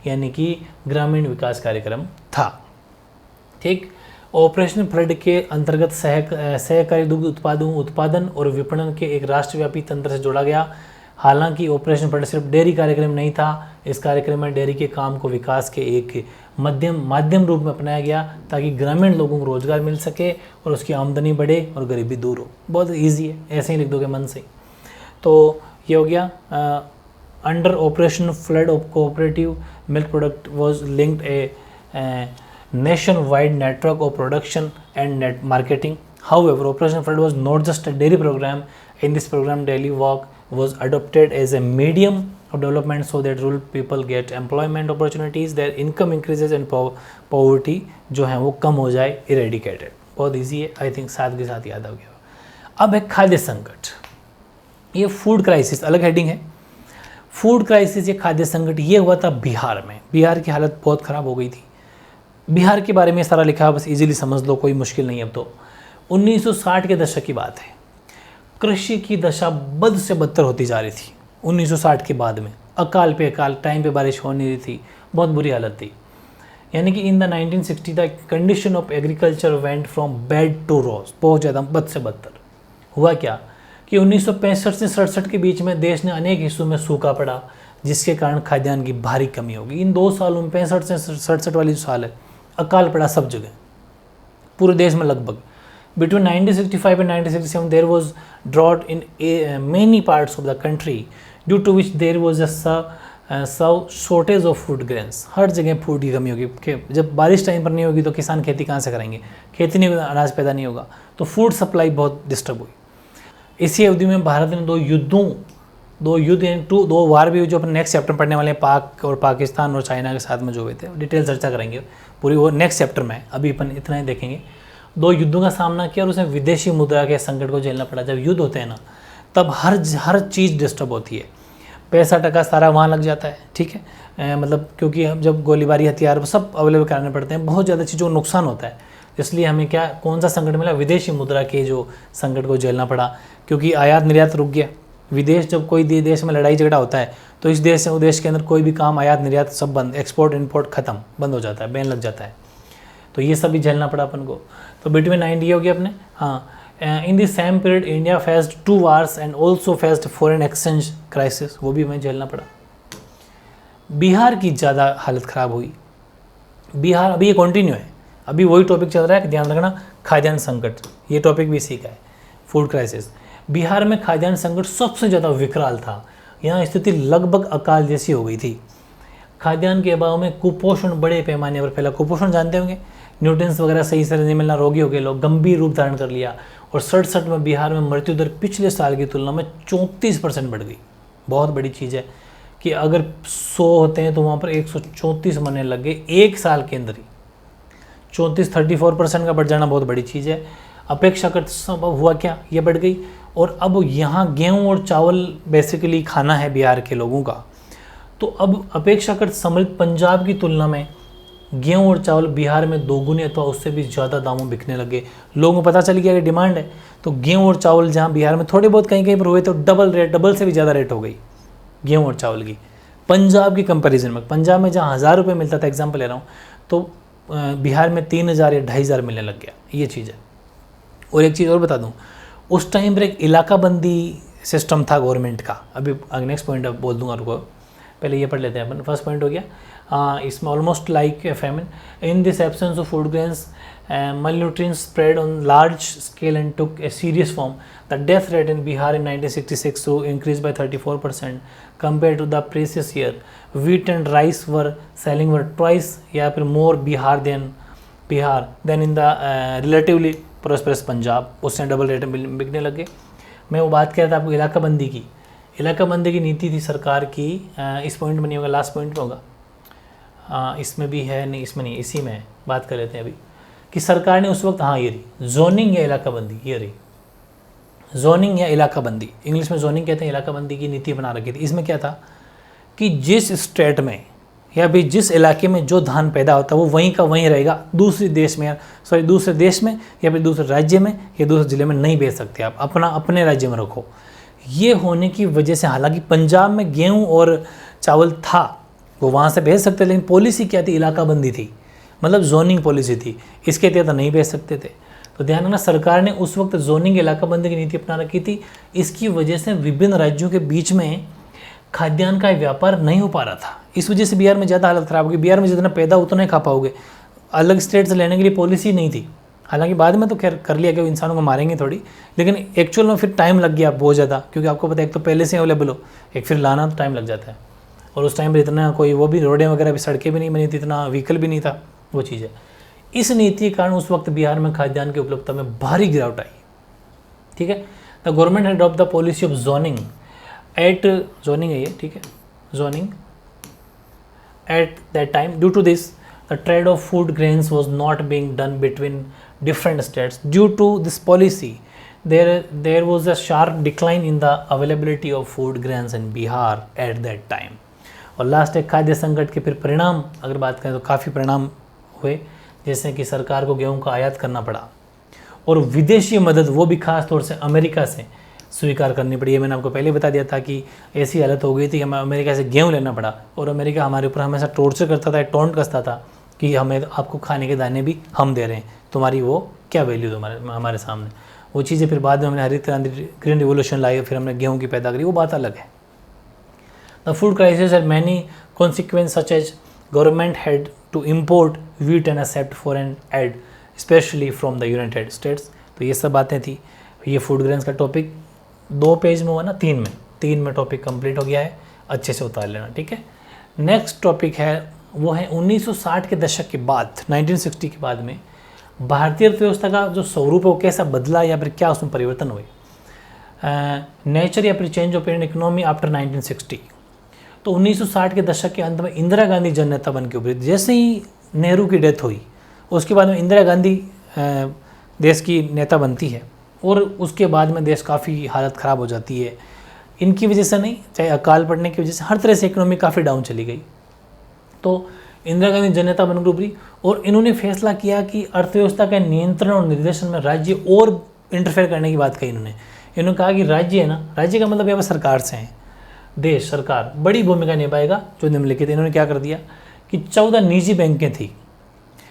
यानी कि ग्रामीण विकास कार्यक्रम था। ठीक, ऑपरेशन फ्लड के अंतर्गत सहकारी दुग्ध उत्पादन और विपणन के एक राष्ट्रव्यापी तंत्र से जोड़ा गया। हालांकि ऑपरेशन फ्लड सिर्फ डेयरी कार्यक्रम नहीं था, इस कार्यक्रम में डेयरी के काम को विकास के एक माध्यम रूप में अपनाया गया ताकि ग्रामीण लोगों को रोजगार मिल सके और उसकी आमदनी बढ़े और गरीबी दूर हो। बहुत इजी है, ऐसे ही लिख दोगे मन से। तो ये हो गया। Under operation flood of cooperative milk product was linked A nationwide network of production and net marketing. However, Operation Flood was not just a dairy program. In this program, daily work was adopted as a medium of development so that rural people get employment opportunities, their income increases and poverty जो है वो कम हो जाए, eradicated. बहुत easy है, I think साथ के साथ याद आ गया। अब है खाद्य संकट। ये फूड क्राइसिस अलग हेडिंग है। फूड क्राइसिस, ये खाद्य संकट, ये हुआ था बिहार में। बिहार की हालत बहुत ख़राब हो गई थी। बिहार के बारे में सारा लिखा है, बस इजीली समझ लो, कोई मुश्किल नहीं। अब तो 1960 के दशक की बात है। कृषि की दशा बद से बदतर होती जा रही थी 1960 के बाद में। अकाल पे अकाल, टाइम पे बारिश हो नहीं रही थी, बहुत बुरी हालत थी। यानी कि in the 1960 the condition of agriculture went from bad to worse, बहुत ज़्यादा बद से बदतर। हुआ क्या कि 1965 से 67 के बीच में देश ने अनेक हिस्सों में सूखा पड़ा, जिसके कारण खाद्यान्न की भारी कमी होगी। इन 2 सालों में 65 से 67 वाली जो साल है, अकाल पड़ा सब जगह, पूरे देश में लगभग। Between 1965 and 1967 there was drought in many parts of the country due to which there was a shortage of food grains. हर जगह फूड की कमी होगी कि जब बारिश टाइम पर नहीं होगी तो किसान खेती कहाँ से करेंगे? खेती नहीं होगी, अनाज पैदा नहीं होगा, तो फूड सप्लाई बहुत डिस्टर्ब हुई। इसी अवधि में भारत ने दो युद्ध यानी 2 वार भी हुई, जो अपने नेक्स्ट चैप्टर पढ़ने वाले हैं, पाक और पाकिस्तान और चाइना के साथ में जो हुए थे। डिटेल चर्चा करेंगे पूरी, वो नेक्स्ट चैप्टर में। अभी अपन इतना ही देखेंगे। 2 युद्धों का सामना किया और उसमें विदेशी मुद्रा के संकट को झेलना पड़ा। जब युद्ध होते हैं ना, तब हर चीज़ डिस्टर्ब होती है, पैसा टका सारा वहाँ लग जाता है। ठीक है, मतलब क्योंकि हम जब गोलीबारी हथियार सब अवेलेबल कराने पड़ते हैं, बहुत ज़्यादा चीज़ों को नुकसान होता है। इसलिए हमें कौन सा संकट मिला? विदेशी मुद्रा के जो संकट को झेलना पड़ा, क्योंकि आयात निर्यात रुक गया। विदेश, जब कोई देश में लड़ाई झगड़ा होता है तो इस देश से उस देश के अंदर कोई भी काम, आयात निर्यात सब बंद, एक्सपोर्ट इंपोर्ट खत्म, बंद हो जाता है, बैन लग जाता है। तो ये सब भी झेलना पड़ा अपन को। तो बिटवीन 90 हो गया अपने। हाँ, in the same period India faced 2 wars and also faced foreign exchange crisis, वो भी हमें झेलना पड़ा। बिहार की ज़्यादा हालत ख़राब हुई। बिहार अभी ये कंटिन्यू है, अभी वही टॉपिक चल रहा है, ध्यान रखना। खाद्यान्न संकट, ये टॉपिक भी इसी का है, फूड क्राइसिस। बिहार में खाद्यान्न संकट सबसे ज़्यादा विकराल था। यहाँ स्थिति लगभग अकाल जैसी हो गई थी। खाद्यान्न के अभाव में कुपोषण बड़े पैमाने पर फैला। कुपोषण जानते होंगे, न्यूट्रिएंट्स वगैरह सही से नहीं मिलना, रोगी हो गए लोग, गंभीर रूप धारण कर लिया। और 67 में बिहार में मृत्यु दर पिछले साल की तुलना में 34% बढ़ गई। बहुत बड़ी चीज़ है कि अगर 100 होते हैं तो वहाँ पर 134 मरने लग गए एक साल के अंदर ही। 34% का बढ़ जाना बहुत बड़ी चीज़ है। अपेक्षाकृत सब हुआ क्या, ये बढ़ गई। और अब यहाँ गेहूँ और चावल बेसिकली खाना है बिहार के लोगों का, तो अब अपेक्षाकृत समृद्ध पंजाब की तुलना में गेहूँ और चावल बिहार में दोगुने अथवा उससे भी ज़्यादा दामों बिकने लगे। लोगों को पता चल गया कि डिमांड है, तो गेहूँ और चावल जहाँ बिहार में थोड़े बहुत कहीं कहीं पर हुए तो डबल से भी ज़्यादा रेट हो गई गेहूँ और चावल की। पंजाब की कंपैरिजन में, पंजाब में जहाँ 1000 रुपये मिलता था, एग्जाम्पल ले रहा हूँ, तो बिहार में 3000 या 2500 मिलने लग गया। ये चीज़ है। और एक चीज़ और बता दूँ, उस टाइम पर एक इलाका बंदी सिस्टम था गवर्नमेंट का। अभी नेक्स्ट पॉइंट अब बोल दूंगा, रुको पहले ये पढ़ लेते हैं अपन। फर्स्ट पॉइंट हो गया, इसमें almost like a famine in this absence of food grains malnutrition spread on large scale and took a serious form. The death rate in Bihar in 1966 so increased by 34% compared to the previous year. Wheat and rice were selling were twice या फिर more Bihar than in the relatively prosperous Punjab. उससे double rate में बिकने लगे। मैं वो बात कह रहा था आपको इलाका बंदी की। इलाका बंदी की नीति थी सरकार की, इस पॉइंट में नहीं होगा, लास्ट पॉइंट में होगा। इसमें भी है नहीं, इसमें नहीं, इसी में बात कर लेते हैं अभी कि सरकार ने उस वक्त, हाँ ये रही जोनिंग या इलाका बंदी, ये रही जोनिंग या इलाका बंदी, इंग्लिश में जोनिंग कहते हैं, इलाका बंदी की नीति बना रखी थी। इसमें क्या था कि जिस स्टेट में या भी जिस इलाके में जो धान पैदा होता है वो वहीं का वहीं रहेगा, दूसरे देश में या फिर दूसरे राज्य में या दूसरे ज़िले में नहीं बेच सकते आप, अपने राज्य में रखो। ये होने की वजह से, हालांकि पंजाब में गेहूँ और चावल था, वो वहाँ से भेज सकते, लेकिन पॉलिसी क्या थी, इलाका बंदी थी, मतलब जोनिंग पॉलिसी थी, इसके तहत नहीं भेज सकते थे। तो ध्यान रखना, सरकार ने उस वक्त जोनिंग इलाका बंदी की नीति अपना रखी थी। इसकी वजह से विभिन्न राज्यों के बीच में खाद्यान्न का व्यापार नहीं हो पा रहा था। इस वजह से बिहार में ज़्यादा हालत ख़राब होगी। बिहार में जितना पैदा उतना ही खा पाओगे, अलग स्टेट से लेने के लिए पॉलिसी नहीं थी। हालांकि बाद में तो खैर कर लिया कि इंसानों को मारेंगे थोड़ी, लेकिन एक्चुअल में फिर टाइम लग गया बहुत ज़्यादा, क्योंकि आपको पता है एक तो पहले से अवेलेबल हो, एक फिर लाना तो टाइम लग जाता है। और उस टाइम पर इतना कोई वो भी रोडें वगैरह भी, सड़कें भी नहीं बनी थी, इतना व्हीकल भी नहीं था, वो चीज़ है। इस नीति के कारण उस वक्त बिहार में खाद्यान्न की उपलब्धता में भारी गिरावट आई। ठीक है, the government had adopt the policy of zoning है ये, ठीक है, zoning at that time. Due to this the trade of food grains was not being done between different states. Due to this policy there was a sharp decline in the availability of food grains in Bihar at that time. और last एक खाद्य संकट के फिर परिणाम अगर बात करें तो काफ़ी परिणाम हुए, जैसे कि सरकार को गेहूं का आयात करना पड़ा और विदेशी मदद, वो भी खास तौर से अमेरिका से स्वीकार करनी पड़ी। ये मैंने आपको पहले बता दिया था कि ऐसी हालत हो गई थी कि हमें अमेरिका से गेहूं लेना पड़ा, और अमेरिका हमारे ऊपर हमेशा टॉर्चर करता था, टॉन्ट कसता था कि हमें आपको खाने के दाने भी हम दे रहे हैं, तुम्हारी वो क्या वैल्यू हमारे सामने। वो चीज़ें फिर बाद में हमने हरित क्रांति, ग्रीन रिवोल्यूशन लाई, फिर हमने गेहूँ की पैदा करी, वो बात अलग है। The food crisis had many consequence such as government had to import wheat and accept foreign aid especially from the United States। तो ये सब बातें थी। ये फूड ग्रेन्स का टॉपिक 2 पेज में हुआ ना, 3 में टॉपिक कंप्लीट हो गया है, अच्छे से उतार लेना, ठीक है। नेक्स्ट टॉपिक है वो है 1960 के दशक के बाद, 1960 के बाद में भारतीय अर्थव्यवस्था का जो स्वरूप है वो कैसा बदला या फिर क्या उसमें परिवर्तन हुए। नेचर या फिर change of Indian economy after 1960। तो 1960 के दशक के अंत में इंदिरा गांधी जननेता बन के उभरी। जैसे ही नेहरू की डेथ हुई उसके बाद में इंदिरा गांधी देश की नेता बनती है, और उसके बाद में देश काफ़ी हालत ख़राब हो जाती है। इनकी वजह से नहीं, चाहे अकाल पड़ने की वजह से, हर तरह से इकोनॉमी काफ़ी डाउन चली गई। तो इंदिरा गांधी जननेता बनकर उभरी और इन्होंने फैसला किया कि अर्थव्यवस्था के नियंत्रण और निर्देशन में राज्य और इंटरफेयर करने की बात कही इन्होंने कहा कि राज्य है ना, राज्य का मतलब यहाँ पर सरकार से है, देश सरकार बड़ी भूमिका निभाएगा जो निम्नलिखित। इन्होंने क्या कर दिया कि 14 निजी बैंकें थी,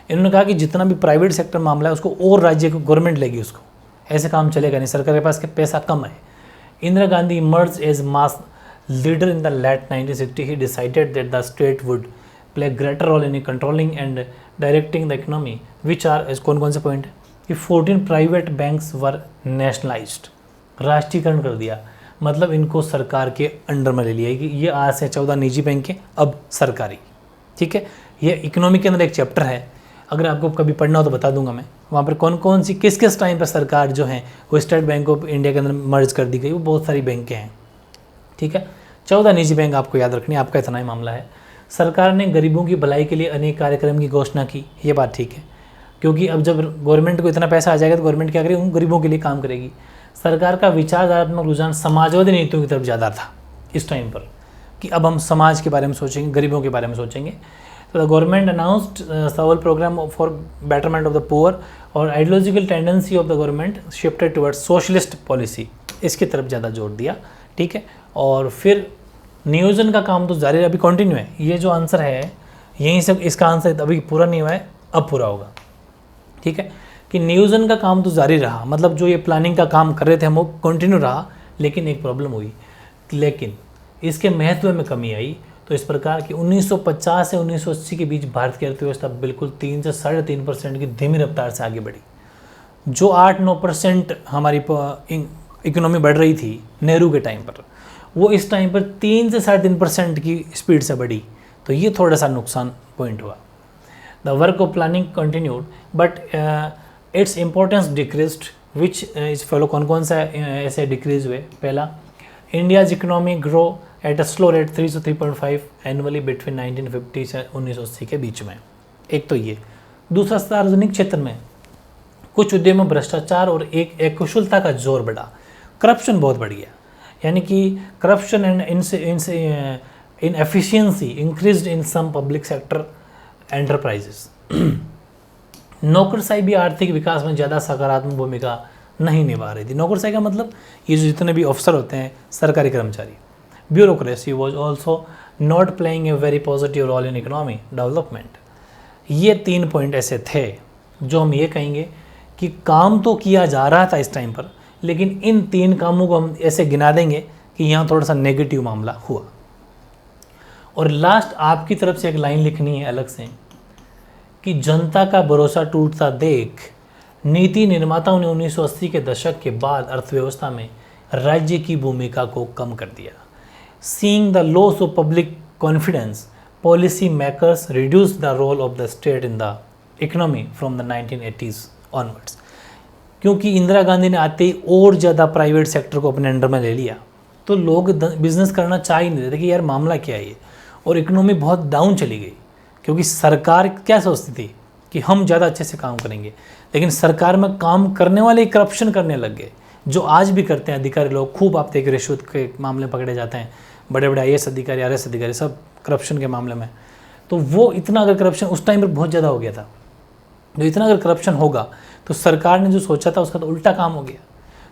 इन्होंने कहा कि जितना भी प्राइवेट सेक्टर मामला है उसको और राज्य को गवर्नमेंट लेगी, उसको ऐसे काम चलेगा नहीं, सरकार के पास पैसा कम है। Indira Gandhi emerge as mass leader in the late 1960। He decided that the state would play greater role in controlling and directing the economy, which are कौन से पॉइंट है कि 14 प्राइवेट बैंक्स वर नेशनलाइज्ड, राष्ट्रीयकरण कर दिया, मतलब इनको सरकार के अंडर में ले लिया कि ये आज से 14 निजी बैंकें अब सरकारी, ठीक है। ये इकोनॉमी के अंदर एक चैप्टर है, अगर आपको कभी पढ़ना हो तो बता दूंगा मैं, वहाँ पर कौन कौन सी किस टाइम पर सरकार जो है वो स्टेट बैंक ऑफ इंडिया के अंदर मर्ज कर दी गई, वो बहुत सारी बैंकें हैं, ठीक है। 14 निजी बैंक आपको याद रखनी है, आपका इतना ही मामला है। सरकार ने गरीबों की भलाई के लिए अनेक कार्यक्रम की घोषणा की, ये बात ठीक है, क्योंकि अब जब गवर्नमेंट को इतना पैसा आ जाएगा तो गवर्नमेंट क्या करेगी, उन गरीबों के लिए काम करेगी। सरकार का विचारधारात्मक रुझान समाजवादी नीतियों की तरफ ज़्यादा था इस टाइम पर, कि अब हम समाज के बारे में सोचेंगे, गरीबों के बारे में सोचेंगे। तो the government announced several programme for betterment of the poor और ideological tendency of the government shifted towards socialist policy, इसकी तरफ ज़्यादा जोर दिया। ठीक है, और फिर नियोजन का काम तो जारी अभी कंटिन्यू है। ये जो आंसर है यहीं से इसका आंसर अभी पूरा नहीं हुआ है, अब पूरा होगा। ठीक है, कि नियोजन का काम तो जारी रहा, मतलब जो ये प्लानिंग का काम कर रहे थे हम वो कंटिन्यू रहा, लेकिन एक प्रॉब्लम हुई, लेकिन इसके महत्व में कमी आई। तो इस प्रकार की 1950 से 1980 के बीच भारत की अर्थव्यवस्था बिल्कुल 3 से 3.5% की धीमी रफ्तार से आगे बढ़ी। जो 8-9% हमारी इकोनॉमी बढ़ रही थी नेहरू के टाइम पर, वो इस टाइम पर 3 से 3.5% की स्पीड से बढ़ी। तो ये थोड़ा सा नुकसान पॉइंट हुआ। The work of planning continued but its importance decreased, which is follow कौन कौन सा ऐसे डिक्रीज हुए। पहला, India's economy grow at a slow rate 3 से 3.5 एनुअली बिटवीन 1950 से 1980 के बीच में। एक तो ये। दूसरा, सार्वजनिक क्षेत्र में कुछ उद्यमों में भ्रष्टाचार और एक कुशलता का जोर बढ़ा, करप्शन बहुत बढ़ गया, यानी कि corruption and inefficiency increased in some public sector enterprises. नौकरशाही भी आर्थिक विकास में ज़्यादा सकारात्मक भूमिका नहीं निभा रही थी। नौकरशाही का मतलब ये जो जितने भी अफसर होते हैं, सरकारी कर्मचारी, bureaucracy was also not playing a very positive role in economy development. ये 3 पॉइंट ऐसे थे जो हम ये कहेंगे कि काम तो किया जा रहा था इस टाइम पर, लेकिन इन 3 कामों को हम ऐसे गिना देंगे कि यहाँ थोड़ा सा नेगेटिव मामला हुआ। और लास्ट आपकी तरफ से एक लाइन लिखनी है अलग से कि जनता का भरोसा टूटता देख नीति निर्माताओं ने 1980 के दशक के बाद अर्थव्यवस्था में राज्य की भूमिका को कम कर दिया। Seeing the loss of public confidence, policy makers reduce the role of the state in the economy from the 1980s onwards. क्योंकि इंदिरा गांधी ने आते ही और ज़्यादा प्राइवेट सेक्टर को अपने अंडर में ले लिया, तो लोग बिजनेस करना चाह ही नहीं रहे थे कि यार मामला क्या है ये, और इकोनॉमी बहुत डाउन चली गई। क्योंकि सरकार क्या सोचती थी कि हम ज़्यादा अच्छे से काम करेंगे, लेकिन सरकार में काम करने वाले करप्शन करने लग गए, जो आज भी करते हैं अधिकारी लोग। खूब आप देखिए रिश्वत के मामले पकड़े जाते हैं, बड़े बड़े IAS अधिकारी, RS अधिकारी, सब करप्शन के मामले में। तो वो इतना अगर करप्शन उस टाइम पर बहुत ज़्यादा हो गया था, जो इतना अगर करप्शन होगा तो सरकार ने जो सोचा था उसका तो उल्टा काम हो गया।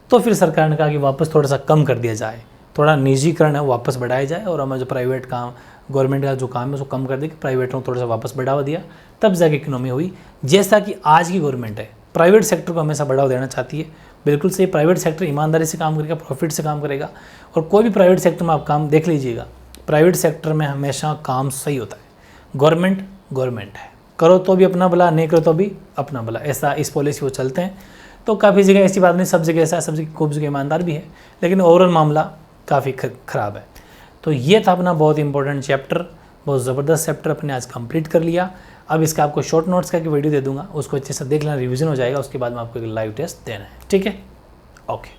तो फिर सरकार ने कहा कि वापस थोड़ा सा कम कर दिया जाए, थोड़ा निजीकरण है वापस बढ़ाया जाए, और हमें जो प्राइवेट काम, गवर्नमेंट का जो काम है उसको कम कर दे कि प्राइवेट को थोड़ा सा वापस बढ़ावा दिया, तब जाके इकोनॉमी हुई। जैसा कि आज की गवर्नमेंट है, प्राइवेट सेक्टर को हमेशा बढ़ावा देना चाहती है। बिल्कुल सही, प्राइवेट सेक्टर ईमानदारी से काम करेगा, प्रॉफिट से काम करेगा। और कोई भी प्राइवेट सेक्टर में आप काम देख लीजिएगा, प्राइवेट सेक्टर में हमेशा काम सही होता है। गवर्नमेंट है, करो तो भी अपना भला, नहीं करो तो भी अपना भला, ऐसा इस पॉलिसी वो चलते हैं। तो काफ़ी जगह ऐसी बात नहीं, सब जगह ऐसा है, सब जगह खूब जगह ईमानदार भी है, लेकिन ओवरऑल मामला काफ़ी ख़राब है। तो ये था अपना बहुत इंपॉर्टेंट चैप्टर, बहुत ज़बरदस्त चैप्टर अपने आज कंप्लीट कर लिया। अब इसका आपको शॉर्ट नोट्स का वीडियो दे दूंगा, उसको अच्छे से देख लेना, रिवीजन हो जाएगा। उसके बाद में आपको एक लाइव टेस्ट देना है। ठीक है, ओके।